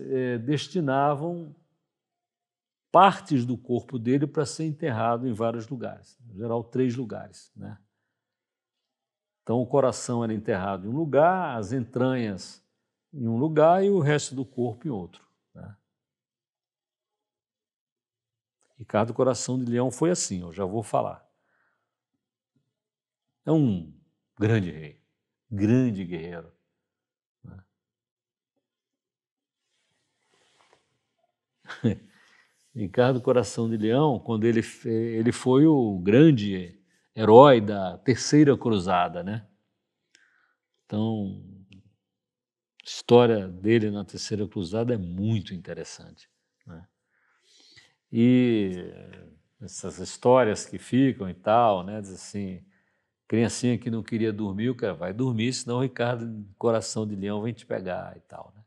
Speaker 1: destinavam partes do corpo dele para ser enterrado em vários lugares, em geral 3 lugares, né? Então o coração era enterrado em um lugar, as entranhas em um lugar e o resto do corpo em outro, né? Ricardo Coração de Leão foi assim, eu já vou falar. É um grande rei, grande guerreiro, né? Ricardo Coração de Leão, quando ele foi o grande herói da Terceira Cruzada, né? Então, a história dele na Terceira Cruzada é muito interessante, né? E essas histórias que ficam e tal, né? Diz assim, criancinha que não queria dormir, o cara vai dormir, senão o Ricardo Coração de Leão vem te pegar e tal, né?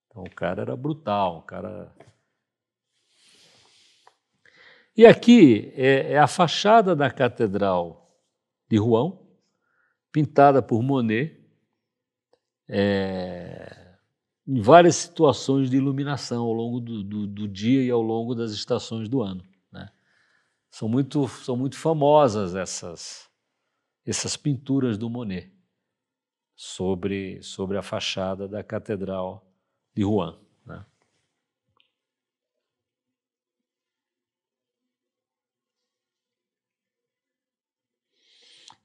Speaker 1: Então o cara era brutal, o cara... E aqui é a fachada da Catedral de Rouen, pintada por Monet, em várias situações de iluminação ao longo do dia e ao longo das estações do ano, né? São muito famosas essas pinturas do Monet sobre a fachada da Catedral de Rouen, né?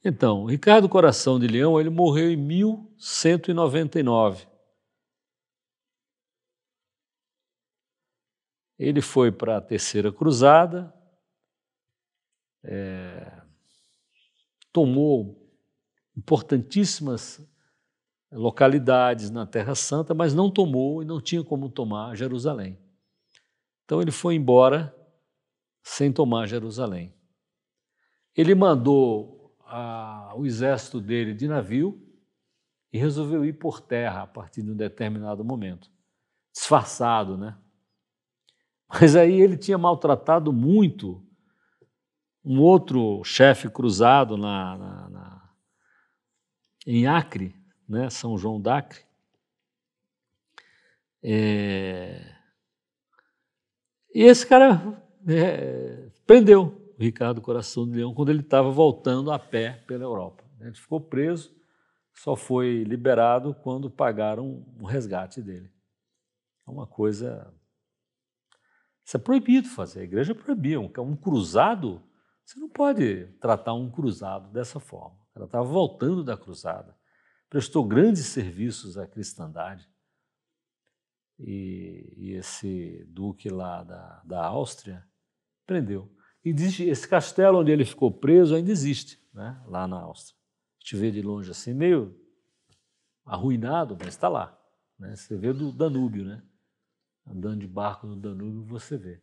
Speaker 1: Então, Ricardo Coração de Leão, ele morreu em 1199. Ele foi para a Terceira Cruzada, tomou importantíssimas localidades na Terra Santa, mas não tomou e não tinha como tomar Jerusalém. Então ele foi embora sem tomar Jerusalém. Ele mandou o exército dele de navio e resolveu ir por terra a partir de um determinado momento, disfarçado, né? Mas aí ele tinha maltratado muito um outro chefe cruzado em Acre, né? São João d'Acre. E esse cara prendeu o Ricardo Coração de Leão quando ele estava voltando a pé pela Europa. Ele ficou preso, só foi liberado quando pagaram o resgate dele. É uma coisa... Isso é proibido fazer, a igreja proibia. Um cruzado, você não pode tratar um cruzado dessa forma. Ela estava voltando da cruzada, prestou grandes serviços à cristandade. E esse duque lá da Áustria, Prendeu. E esse castelo onde ele ficou preso ainda existe, né? Lá na Áustria. A gente vê de longe assim, meio arruinado, mas está lá. Né? Você vê do Danúbio, né? Andando de barco no Danúbio, você vê.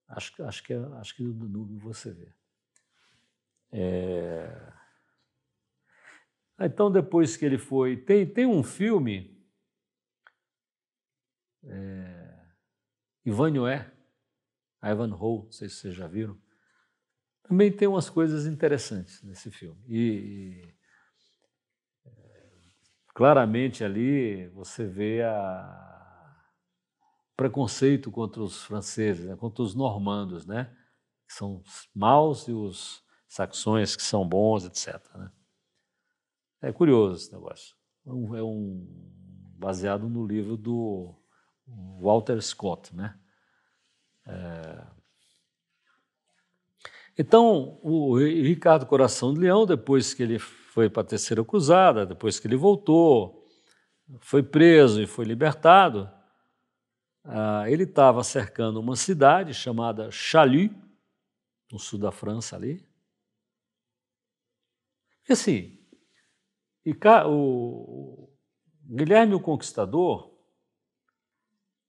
Speaker 1: Acho que do Danúbio você vê. Então, depois que ele foi... Tem um filme, Ivanhoe, Ivanhoe, não sei se vocês já viram. Também tem umas coisas interessantes nesse filme. Claramente ali você vê preconceito contra os franceses, né? Contra os normandos, né? Que são os maus e os saxões que são bons, etc. Né? É curioso esse negócio. Baseado no livro do Walter Scott, né? Então, o Ricardo Coração de Leão, depois que ele foi para a Terceira Cruzada, depois que ele voltou, foi preso e foi libertado, ele estava cercando uma cidade chamada Chalus, no sul da França ali. E assim, o Guilherme o Conquistador,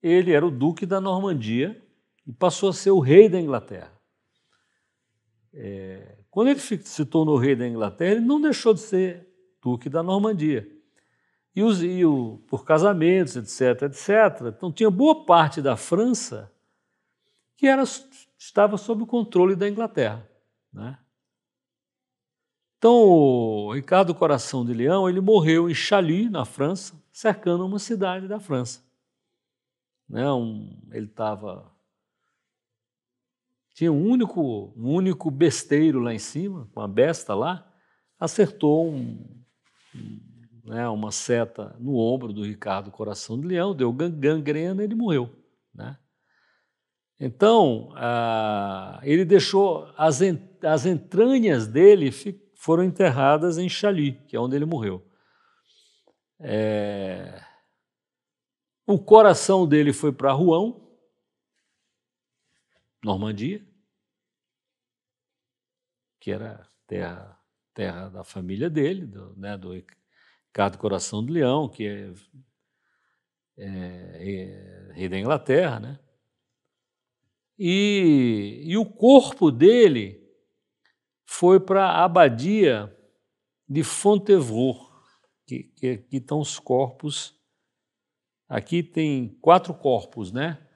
Speaker 1: ele era o duque da Normandia e passou a ser o rei da Inglaterra. Quando ele se tornou rei da Inglaterra, ele não deixou de ser duque da Normandia. Por casamentos, etc., etc. Então, tinha boa parte da França que estava sob o controle da Inglaterra. Né? Então, o Ricardo Coração de Leão, ele morreu em Chalus, na França, cercando uma cidade da França. Né? Ele estava... Tinha um único besteiro lá em cima, uma besta lá, acertou uma seta no ombro do Ricardo Coração de Leão, deu gangrena e ele morreu. Né? Então, ele deixou... As entranhas dele foram enterradas em Chalus, que é onde ele morreu. O coração dele foi para Rouen, Normandia, que era terra da família dele, do Ricardo Coração de Leão, que é rei da Inglaterra, né? E o corpo dele foi para a abadia de Fontevraud, que aqui estão os corpos. Aqui tem 4 corpos, né?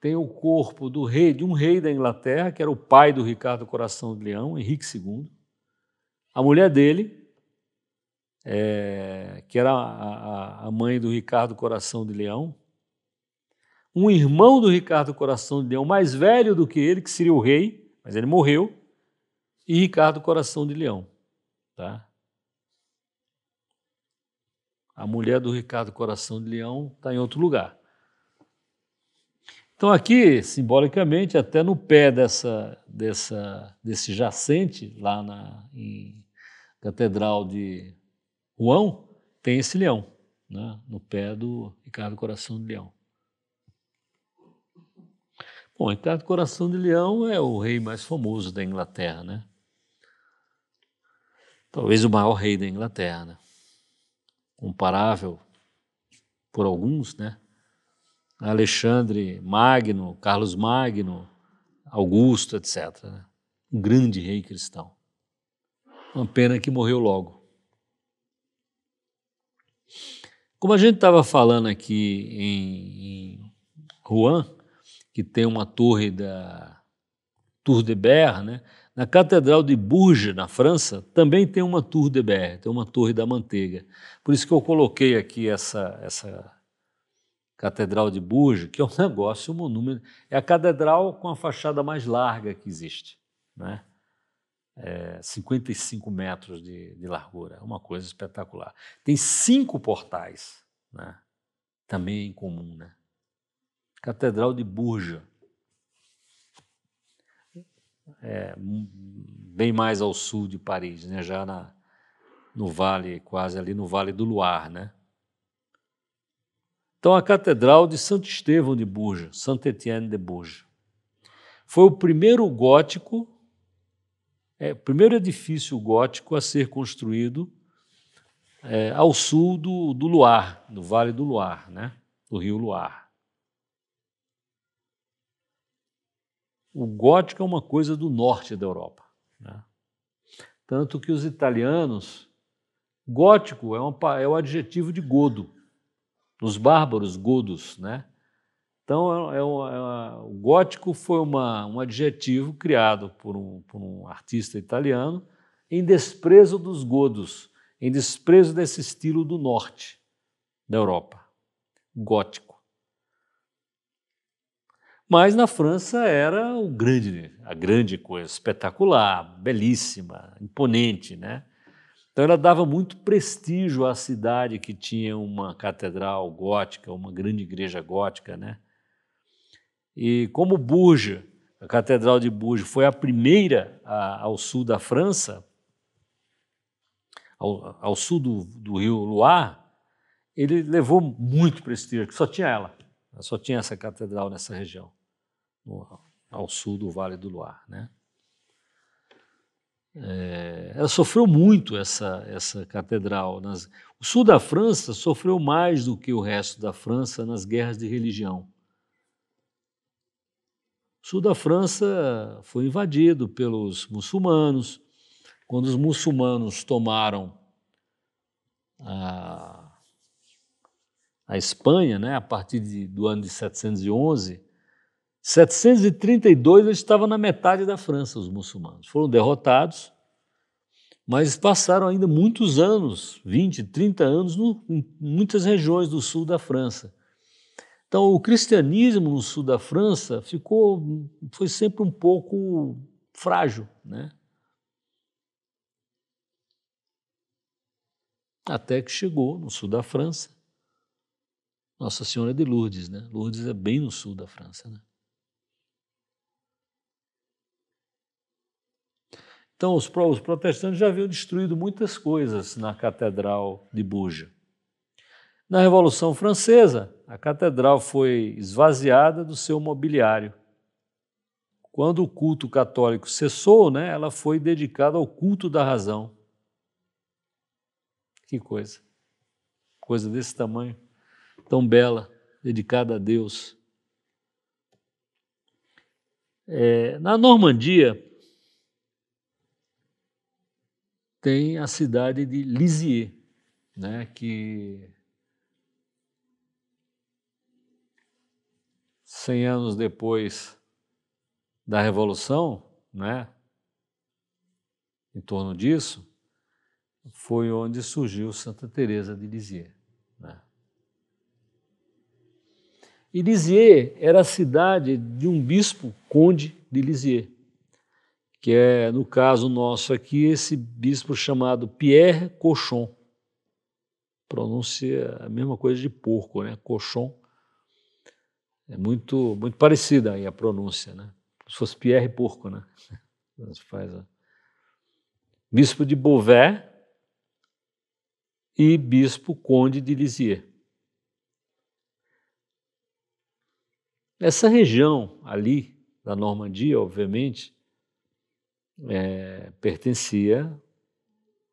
Speaker 1: Tem o corpo de um rei da Inglaterra, que era o pai do Ricardo Coração de Leão, Henrique II. A mulher dele, que era a mãe do Ricardo Coração de Leão. Um irmão do Ricardo Coração de Leão, mais velho do que ele, que seria o rei, mas ele morreu. E Ricardo Coração de Leão. Tá? A mulher do Ricardo Coração de Leão está em outro lugar. Então aqui, simbolicamente, até no pé desse jacente, lá em Catedral de Rouen, tem esse leão, né, no pé do Ricardo Coração de Leão. Bom, Ricardo Coração de Leão é o rei mais famoso da Inglaterra, né? Talvez o maior rei da Inglaterra, né? Comparável por alguns, né? Alexandre Magno, Carlos Magno, Augusto, etc. Né? Um grande rei cristão. Uma pena que morreu logo. Como a gente estava falando aqui em Rouen, que tem uma torre da Tour de Berre, né? Na Catedral de Bourges, na França, também tem uma Tour de Berre, tem uma torre da manteiga. Por isso que eu coloquei aqui essa Catedral de Bourges, que é um negócio, um monumento. É a catedral com a fachada mais larga que existe, né? 55 metros de largura, é uma coisa espetacular. Tem 5 portais, né? Também é incomum, né? Catedral de Bourges. Bem mais ao sul de Paris, né? Já no vale, quase ali no Vale do Loire, né? Então, a Catedral de Santo Estevão de Bourges, Saint-Étienne de Bourges. Foi o primeiro gótico, o primeiro edifício gótico a ser construído ao sul do Loire, do Vale do Loire, né? Do rio Loire. O gótico é uma coisa do norte da Europa, né? Tanto que os italianos, gótico é o adjetivo de godo, os bárbaros godos, né? Então, o gótico foi um adjetivo criado por um artista italiano em desprezo dos godos, em desprezo desse estilo do norte da Europa, gótico. Mas na França era a grande coisa, espetacular, belíssima, imponente, né? Então ela dava muito prestígio à cidade que tinha uma catedral gótica, uma grande igreja gótica, né? E como Bourges, a Catedral de Bourges foi a primeira ao sul da França, ao sul do rio Loire, ele levou muito prestígio, que só tinha ela, só tinha essa catedral nessa região, ao sul do Vale do Loire, né? Ela sofreu muito, essa catedral. O sul da França sofreu mais do que o resto da França nas guerras de religião. O sul da França foi invadido pelos muçulmanos. Quando os muçulmanos tomaram a Espanha, né, a partir do ano de 711, 732 eles estavam na metade da França, os muçulmanos. Foram derrotados, mas passaram ainda muitos anos, 20, 30 anos, em muitas regiões do sul da França. Então, o cristianismo no sul da França foi sempre um pouco frágil, né? Até que chegou no sul da França Nossa Senhora de Lourdes, né? Lourdes é bem no sul da França, né? Então, os protestantes já haviam destruído muitas coisas na Catedral de Bourges. Na Revolução Francesa, a catedral foi esvaziada do seu mobiliário. Quando o culto católico cessou, né, ela foi dedicada ao culto da razão. Que coisa! Coisa desse tamanho, tão bela, dedicada a Deus. Na Normandia, tem a cidade de Lisieux, né, que 100 anos depois da Revolução, né, em torno disso, foi onde surgiu Santa Teresa de Lisieux, né? E Lisieux era a cidade de um bispo conde de Lisieux, que é, no caso nosso aqui, esse bispo chamado Pierre Cochon. Pronúncia a mesma coisa de porco, né? Cochon. É muito, muito parecida aí a pronúncia, né? Se fosse Pierre Porco, né? Bispo de Beauvais e bispo conde de Lisieux. Essa região ali da Normandia, obviamente, pertencia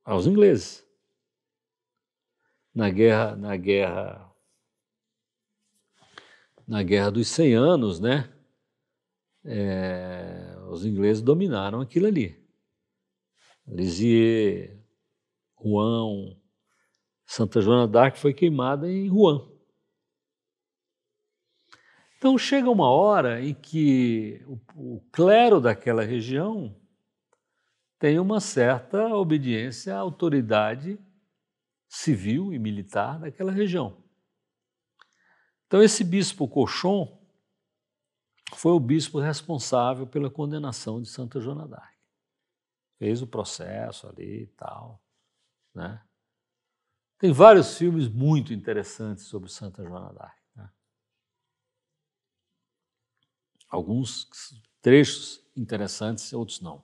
Speaker 1: aos ingleses. Na guerra dos 100 anos, né? Os ingleses dominaram aquilo ali. Lisieux, Rouen, Santa Joana d'Arc foi queimada em Rouen. Então chega uma hora em que o clero daquela região tem uma certa obediência à autoridade civil e militar daquela região. Então esse bispo Cochon foi o bispo responsável pela condenação de Santa Joana d'Arc. Fez o processo ali e tal, né? Tem vários filmes muito interessantes sobre Santa Joana d'Arc, né? Alguns trechos interessantes, outros não.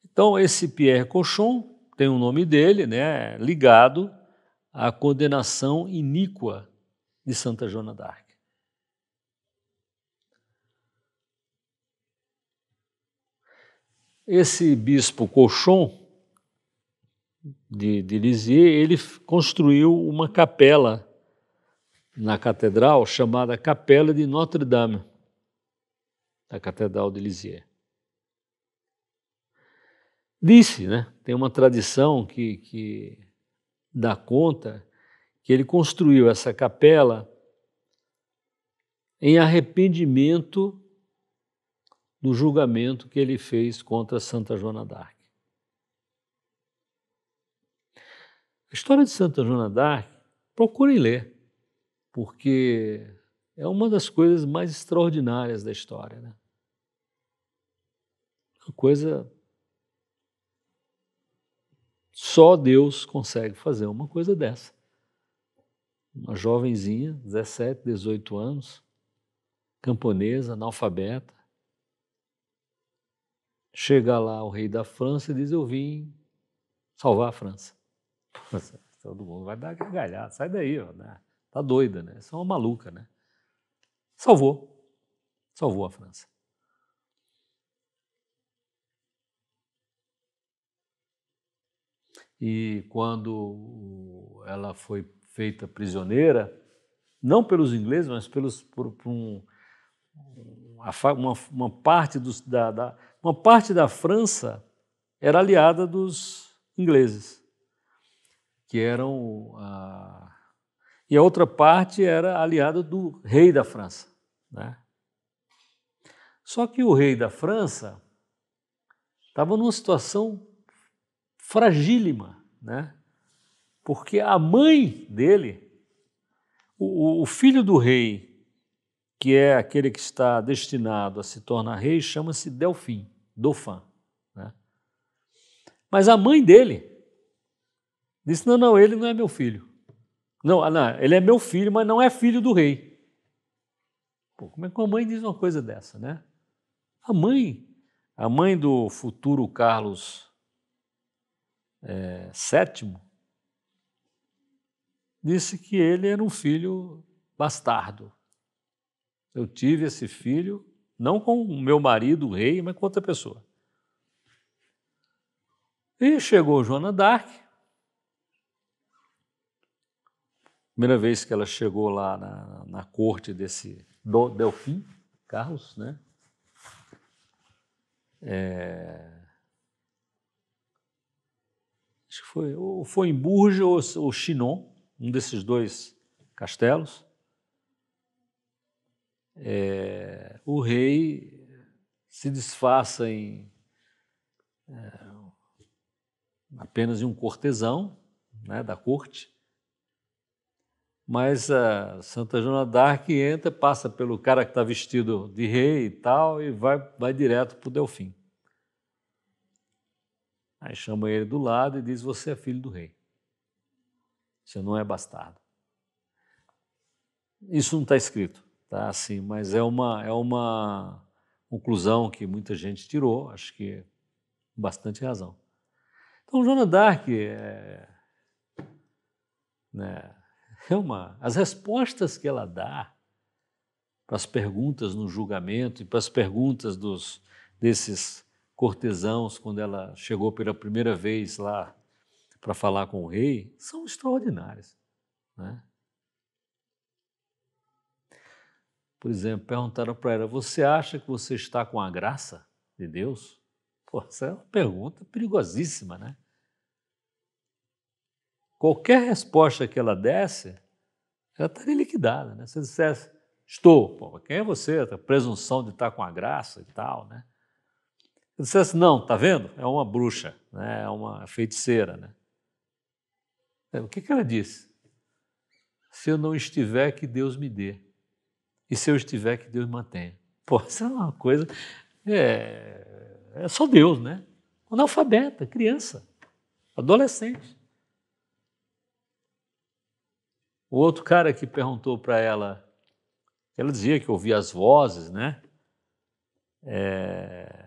Speaker 1: Então, esse Pierre Cochon tem o nome dele, né, ligado à condenação iníqua de Santa Joana d'Arc. Esse bispo Cauchon de Lisieux, ele construiu uma capela na catedral chamada Capela de Notre-Dame, da Catedral de Lisieux. Disse, né, tem uma tradição que dá conta que ele construiu essa capela em arrependimento do julgamento que ele fez contra Santa Joana d'Arc. A história de Santa Joana d'Arc, procurem ler, porque é uma das coisas mais extraordinárias da história, né? Uma coisa... Só Deus consegue fazer uma coisa dessa. Uma jovenzinha, 17, 18 anos, camponesa, analfabeta, chega lá o rei da França e diz: eu vim salvar a França. Todo mundo vai dar gargalhada, sai daí, ó, né? Tá doida, né? Isso é uma maluca, né? Salvou a França. E quando ela foi feita prisioneira, não pelos ingleses, mas por uma parte uma parte da França era aliada dos ingleses, que eram e a outra parte era aliada do rei da França, né? Só que o rei da França estava numa situação fragílima, né? Porque a mãe dele, o filho do rei, que é aquele que está destinado a se tornar rei, chama-se Dauphin, né? Mas a mãe dele disse: não, ele não é meu filho. Não, ele é meu filho, mas não é filho do rei. Pô, como é que uma mãe diz uma coisa dessa, né? A mãe do futuro Carlos VII, disse que ele era um filho bastardo. Eu tive esse filho, não com o meu marido, o rei, mas com outra pessoa. E chegou Joana d'Arc. Primeira vez que ela chegou lá na corte desse Dauphin, Carlos, né? Acho que foi em Bourges ou Chinon, um desses dois castelos. O rei se disfarça em apenas em um cortesão, né, da corte, mas a Santa Joana d'Arc entra, passa pelo cara que está vestido de rei e tal, e vai direto para o Delfim. Aí chama ele do lado e diz: você é filho do rei, você não é bastardo. Isso não está escrito, tá assim, mas é uma conclusão que muita gente tirou, acho que com bastante razão. Então, Joana d'Arc né, as respostas que ela dá para as perguntas no julgamento e para as perguntas desses cortesãos quando ela chegou pela primeira vez lá para falar com o rei são extraordinárias, né? Por exemplo, perguntaram para ela: você acha que você está com a graça de Deus? Pô, essa é uma pergunta perigosíssima, né? Qualquer resposta que ela desse, ela estaria liquidada, né? Se eu dissesse: estou, pô, quem é você? A presunção de estar com a graça e tal, né? Se eu dissesse: não, tá vendo? É uma bruxa, né? É uma feiticeira, né? O que ela disse? Se eu não estiver, que Deus me dê. E se eu estiver, que Deus mantenha. Pô, isso é uma coisa... É só Deus, né? Analfabeta, criança, adolescente. O outro cara que perguntou para ela dizia que ouvia as vozes, né?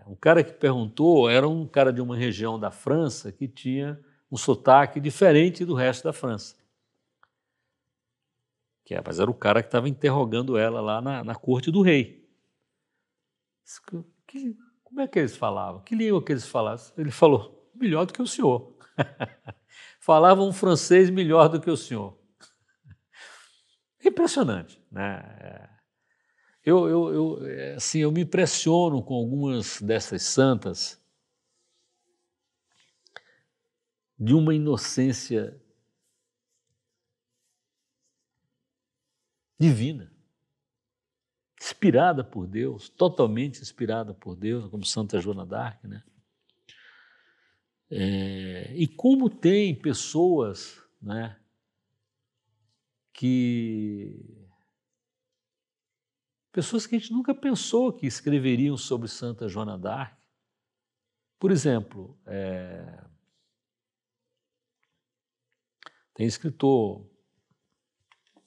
Speaker 1: Um cara que perguntou era um cara de uma região da França que tinha um sotaque diferente do resto da França. Mas era o cara que estava interrogando ela lá na corte do rei. como é que eles falavam? Que língua que eles falavam? Ele falou, melhor do que o senhor. Falavam um francês melhor do que o senhor. Impressionante, né? Assim, eu me impressiono com algumas dessas santas de uma inocência divina, inspirada por Deus, totalmente inspirada por Deus, como Santa Joana d'Arc, né? E como tem pessoas, né, pessoas que a gente nunca pensou que escreveriam sobre Santa Joana d'Arc. Por exemplo, tem escritor,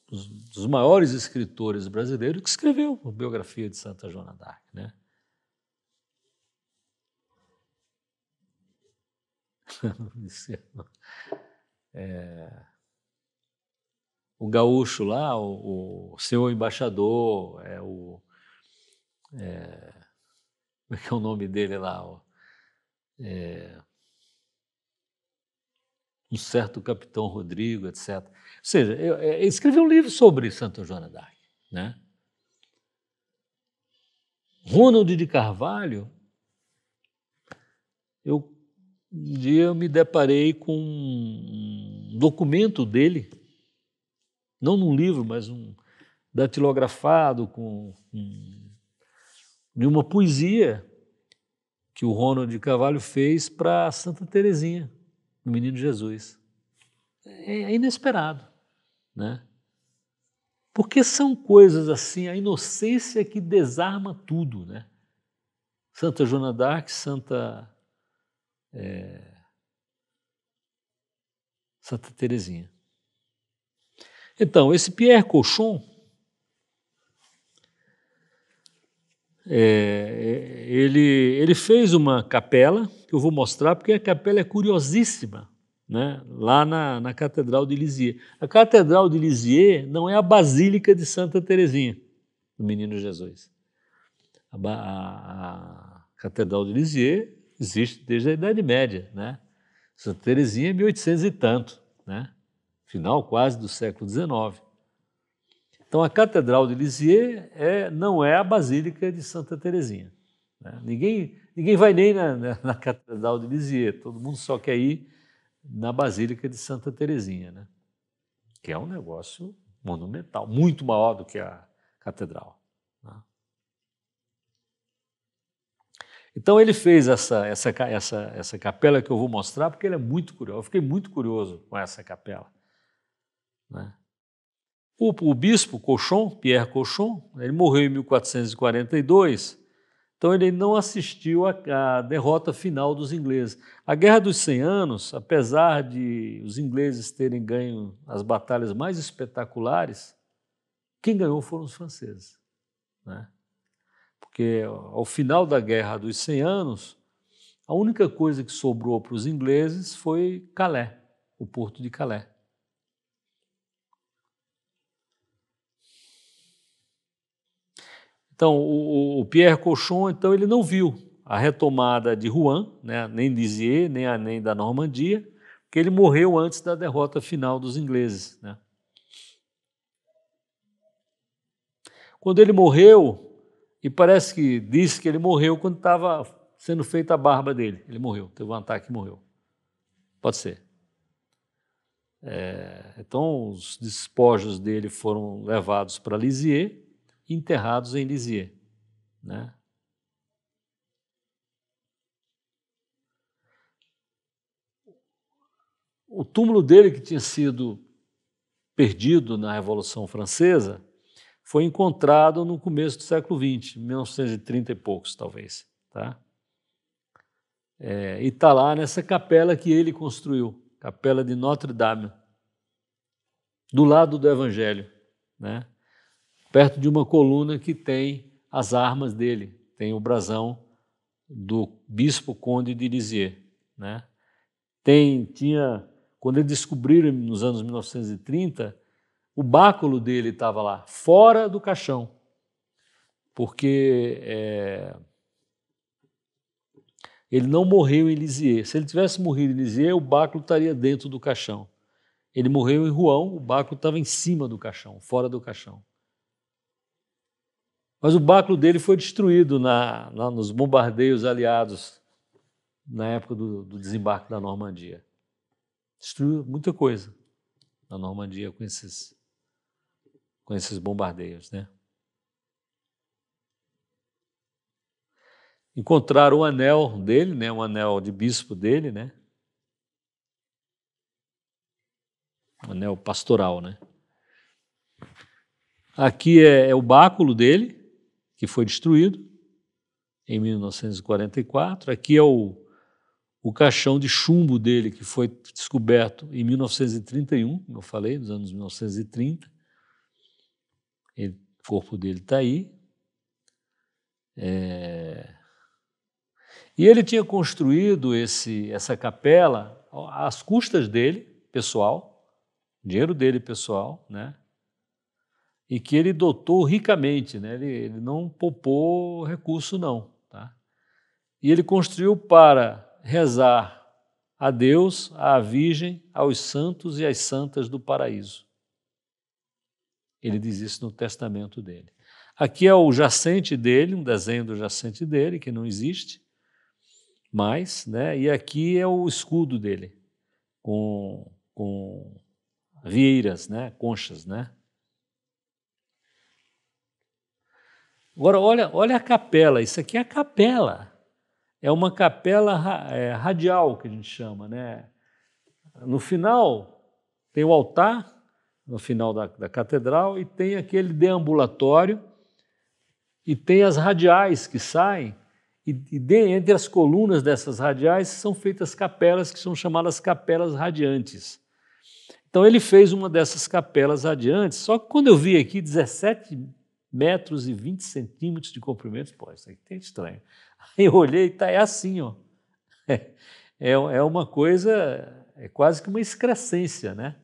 Speaker 1: dos maiores escritores brasileiros, que escreveu a biografia de Santa Joana d'Arc, né? O gaúcho lá, o senhor embaixador, como é que é o nome dele lá? Um certo capitão Rodrigo, etc. Ou seja, ele escreveu um livro sobre Santa Joana d'Arc, né? Ronald de Carvalho, um dia eu me deparei com um documento dele, não num livro, mas datilografado de uma poesia que o Ronald de Carvalho fez para Santa Teresinha, no Menino Jesus. É inesperado, né? Porque são coisas assim, a inocência que desarma tudo, né? Santa Joana d'Arc, Santa Teresinha. Então, esse Pierre Cauchon, ele fez uma capela, que eu vou mostrar, porque a capela é curiosíssima, né? Lá na Catedral de Lisieux. A Catedral de Lisieux não é a Basílica de Santa Teresinha, do Menino Jesus. A Catedral de Lisieux existe desde a Idade Média, né? Santa Teresinha é 1800 e tanto, né? Final quase do século XIX. Então, a Catedral de Lisieux não é a Basílica de Santa Teresinha, né? Ninguém vai nem na Catedral de Lisieux, todo mundo só quer ir na Basílica de Santa Teresinha, né? Que é um negócio monumental, muito maior do que a Catedral, né? Então, ele fez essa capela que eu vou mostrar, porque ele é muito curioso. Eu fiquei muito curioso com essa capela, né? O bispo Cauchon, Pierre Cauchon, ele morreu em 1442, então ele não assistiu à derrota final dos ingleses. A Guerra dos 100 Anos, apesar de os ingleses terem ganho as batalhas mais espetaculares, quem ganhou foram os franceses, né? Porque ao final da Guerra dos 100 Anos, a única coisa que sobrou para os ingleses foi Calais, o porto de Calais. Então, o Pierre Cauchon, então, ele não viu a retomada de Rouen, né, nem de Lisieux, nem da Normandia, porque ele morreu antes da derrota final dos ingleses, né? Quando ele morreu, e parece que disse que ele morreu quando estava sendo feita a barba dele. Ele morreu, teve um ataque e morreu. Pode ser. Então, os despojos dele foram levados para Lisieux, enterrados em Lisieux, né? O túmulo dele, que tinha sido perdido na Revolução Francesa, foi encontrado no começo do século XX, 1930 e poucos, talvez, tá? E está lá nessa capela que ele construiu, Capela de Notre-Dame, do lado do Evangelho, né? Perto de uma coluna que tem as armas dele, tem o brasão do bispo conde de Lisieux, né? Quando eles descobriram nos anos 1930, o báculo dele estava lá, fora do caixão, porque Ele não morreu em Lisieux. Se ele tivesse morrido em Lisieux, o báculo estaria dentro do caixão. Ele morreu em Rouen, o báculo estava em cima do caixão, fora do caixão. Mas o báculo dele foi destruído nos bombardeios aliados na época do desembarque da Normandia. Destruiu muita coisa na Normandia com esses bombardeios, né? Encontraram o anel dele, né? Um anel de bispo dele, né? Um anel pastoral, né? Aqui é o báculo dele, que foi destruído em 1944. Aqui é o caixão de chumbo dele, que foi descoberto em 1931, como eu falei, nos anos 1930. O corpo dele está aí. E ele tinha construído essa capela às custas dele, pessoal, dinheiro dele pessoal, né? E que ele dotou ricamente, né? Ele não poupou recurso, não. Tá? E ele construiu para rezar a Deus, à Virgem, aos santos e às santas do paraíso. Ele diz isso no testamento dele. Aqui é o jacente dele, um desenho do jacente dele, que não existe mais, né? E aqui é o escudo dele, com vieiras, né? Conchas, né? Agora, olha a capela, isso aqui é a capela. É uma capela radial, que a gente chama, né? No final, tem o altar, no final da catedral, e tem aquele deambulatório, e tem as radiais que saem, entre as colunas dessas radiais são feitas capelas que são chamadas capelas radiantes. Então ele fez uma dessas capelas radiantes, só que quando eu vi aqui 17 metros e 20 centímetros de comprimento, pô, isso aqui é estranho. Aí eu olhei e é assim, ó. É uma coisa, é quase que uma excrescência, né?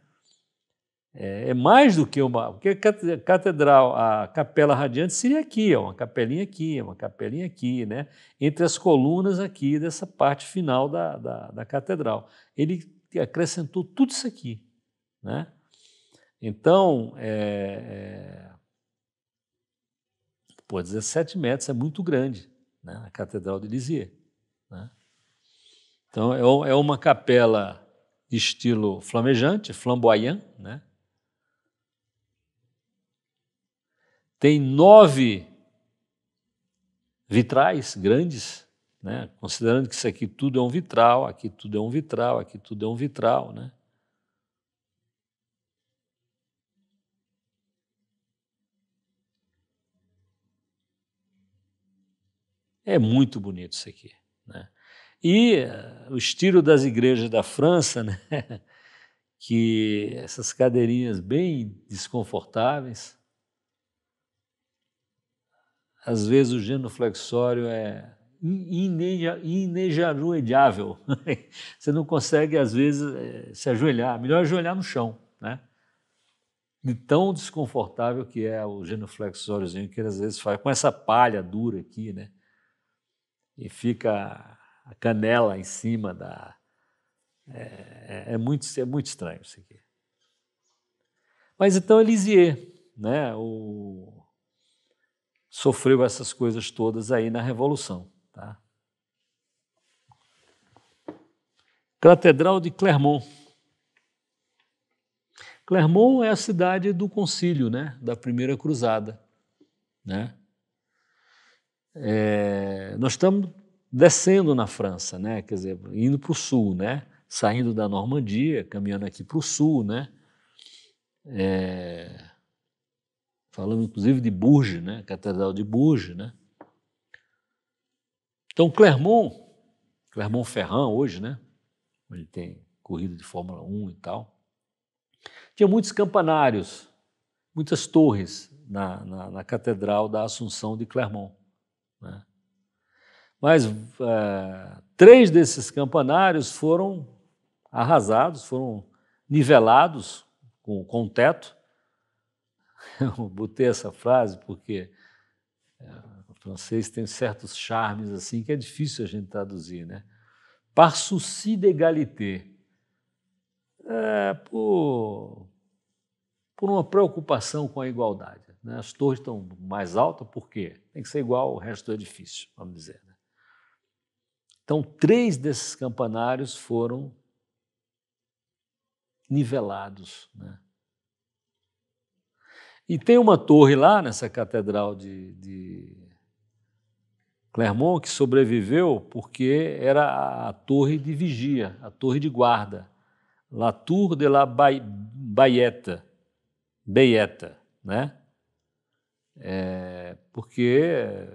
Speaker 1: É mais do que uma... Porque a catedral, a capela radiante seria aqui, ó, uma capelinha aqui, né? Entre as colunas aqui dessa parte final da catedral. Ele acrescentou tudo isso aqui, né? Então, 17 metros é muito grande, né? A Catedral de Lisieux, né? Então, é uma capela de estilo flamejante, flamboyant, né? Tem 9 vitrais grandes, né? Considerando que isso aqui tudo é um vitral, aqui tudo é um vitral, aqui tudo é um vitral, né? É muito bonito isso aqui, né? E o estilo das igrejas da França, né? Que essas cadeirinhas bem desconfortáveis, às vezes o genuflexório é inejaruejável. Você não consegue, às vezes, se ajoelhar. Melhor ajoelhar no chão, né? De tão desconfortável que é o genuflexóriozinho que ele às vezes faz, com essa palha dura aqui, né? E fica a canela em cima da... É muito estranho isso aqui. Mas então Lisieux, né? Sofreu essas coisas todas aí na Revolução. Tá? Catedral de Clermont. Clermont é a cidade do concílio, né? Da Primeira Cruzada. Né? Nós estamos descendo na França, né? Quer dizer, indo para o sul, né? Saindo da Normandia, caminhando aqui para o sul, né? Falando inclusive de Bourges, né? Catedral de Bourges, né? Então Clermont-Ferrand hoje, né? Onde tem corrida de Fórmula 1 e tal, tinha muitos campanários, muitas torres na Catedral da Assunção de Clermont. Né? Mas 3 desses campanários foram arrasados, foram nivelados com o teto. Eu botei essa frase porque francês tem certos charmes assim que é difícil a gente traduzir, né? Par souci d'égalité. Por uma preocupação com a igualdade, né? As torres estão mais altas, por quê? Tem que ser igual ao resto do edifício, vamos dizer, né? Então, 3 desses campanários foram nivelados, né? E tem uma torre lá nessa catedral de Clermont que sobreviveu porque era a torre de vigia, a torre de guarda, La Tour de la Bayette, né? Porque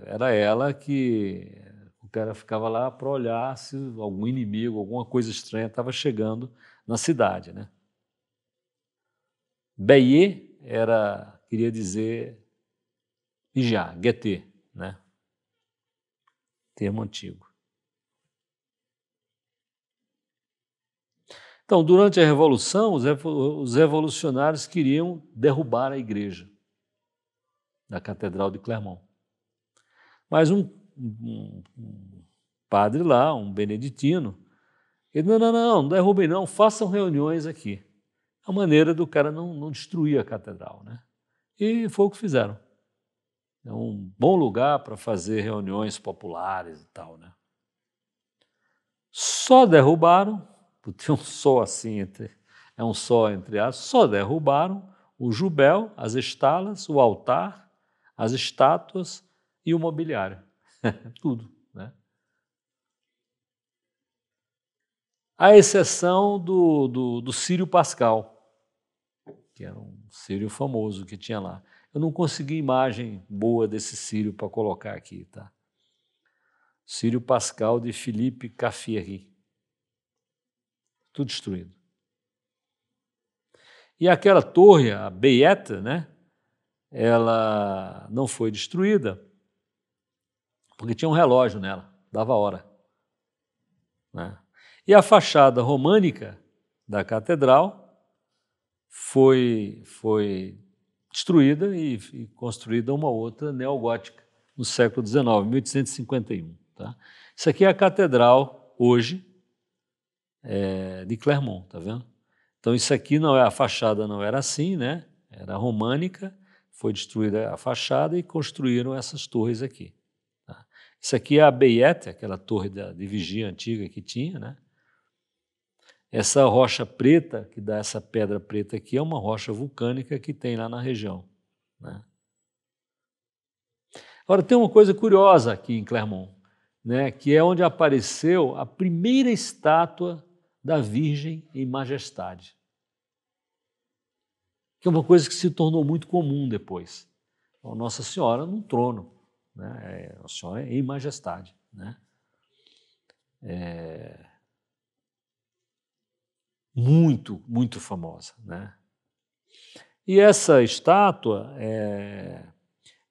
Speaker 1: era ela que o cara ficava lá para olhar se algum inimigo, alguma coisa estranha estava chegando na cidade, né? Bayet queria dizer vigiar, guetter, né? Termo antigo. Então, durante a Revolução, os revolucionários queriam derrubar a igreja da Catedral de Clermont. Mas um padre lá, um beneditino, ele, não derrubem não, façam reuniões aqui. A maneira do cara não destruir a catedral, né? E foi o que fizeram. É um bom lugar para fazer reuniões populares e tal, né? Só derrubaram, tem um só assim, é um só entre aspas, só derrubaram o jubel, as estalas, o altar, as estátuas e o mobiliário. Tudo, né? À exceção do Círio Pascal, que era um círio famoso que tinha lá. Eu não consegui imagem boa desse círio para colocar aqui, tá? Círio Pascal de Philippe Caffieri. Tudo destruído. E aquela torre, a Bayette, né? Ela não foi destruída porque tinha um relógio nela, dava hora, né? E a fachada românica da catedral foi destruída e construída uma outra neogótica no século XIX, 1851. Tá? Isso aqui é a catedral hoje de Clermont, tá vendo? Então isso aqui não é, a fachada não era assim, né? Era românica, foi destruída a fachada e construíram essas torres aqui. Tá? Isso aqui é a Bayette, aquela torre de vigia antiga que tinha, né? Essa rocha preta, que dá essa pedra preta aqui, é uma rocha vulcânica que tem lá na região, né? Agora, tem uma coisa curiosa aqui em Clermont, né, que é onde apareceu a primeira estátua da Virgem em Majestade, que é uma coisa que se tornou muito comum depois. Então, Nossa Senhora num trono, né, Nossa Senhora em Majestade, né? Muito, muito famosa, né? E essa estátua,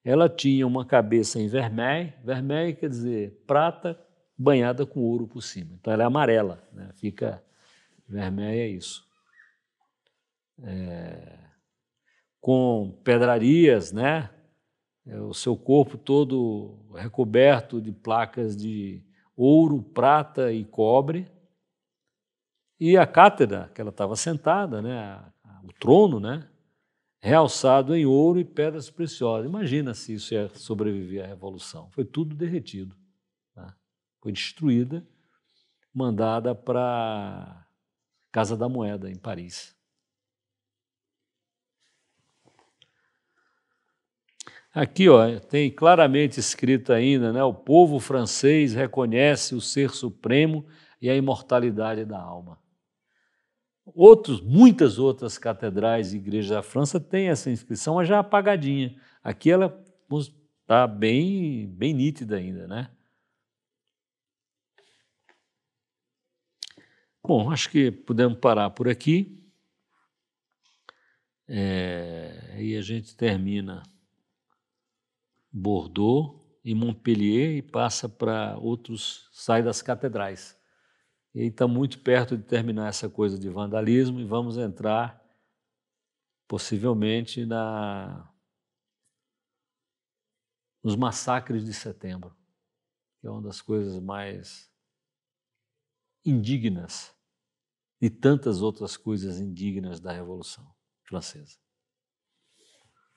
Speaker 1: ela tinha uma cabeça em vermelho, vermelho quer dizer prata banhada com ouro por cima. Então ela é amarela, né? Fica vermelha, é isso. Com pedrarias, né? O seu corpo todo recoberto de placas de ouro, prata e cobre. E a cátedra que ela estava sentada, né? O trono, né? Realçado em ouro e pedras preciosas. Imagina se isso ia sobreviver à Revolução. Foi tudo derretido. Tá? Foi destruída, mandada para Casa da Moeda, em Paris. Aqui, ó, tem claramente escrito ainda, né? O povo francês reconhece o ser supremo e a imortalidade da alma. Muitas outras catedrais e igrejas da França têm essa inscrição, mas já apagadinha. Aqui ela está bem nítida ainda, né? Bom, acho que podemos parar por aqui. E a gente termina Bordeaux e Montpellier e passa para sai das catedrais. E está muito perto de terminar essa coisa de vandalismo e vamos entrar possivelmente nos massacres de setembro, que é uma das coisas mais indignas e tantas outras coisas indignas da Revolução Francesa.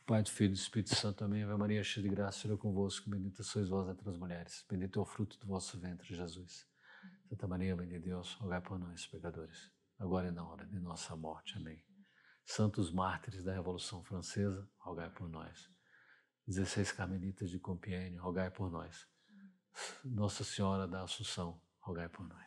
Speaker 1: Pai, do Filho e do Espírito Santo, amém. Ave Maria, cheia de graça, o Senhor é convosco, bendita sois vós entre as mulheres, bendito é o fruto do vosso ventre, Jesus. Santa Maria, Mãe de Deus, rogai por nós, pecadores, agora e na hora de nossa morte. Amém. Santos mártires da Revolução Francesa, rogai por nós. 16 Carmelitas de Compiègne, rogai por nós. Nossa Senhora da Assunção, rogai por nós.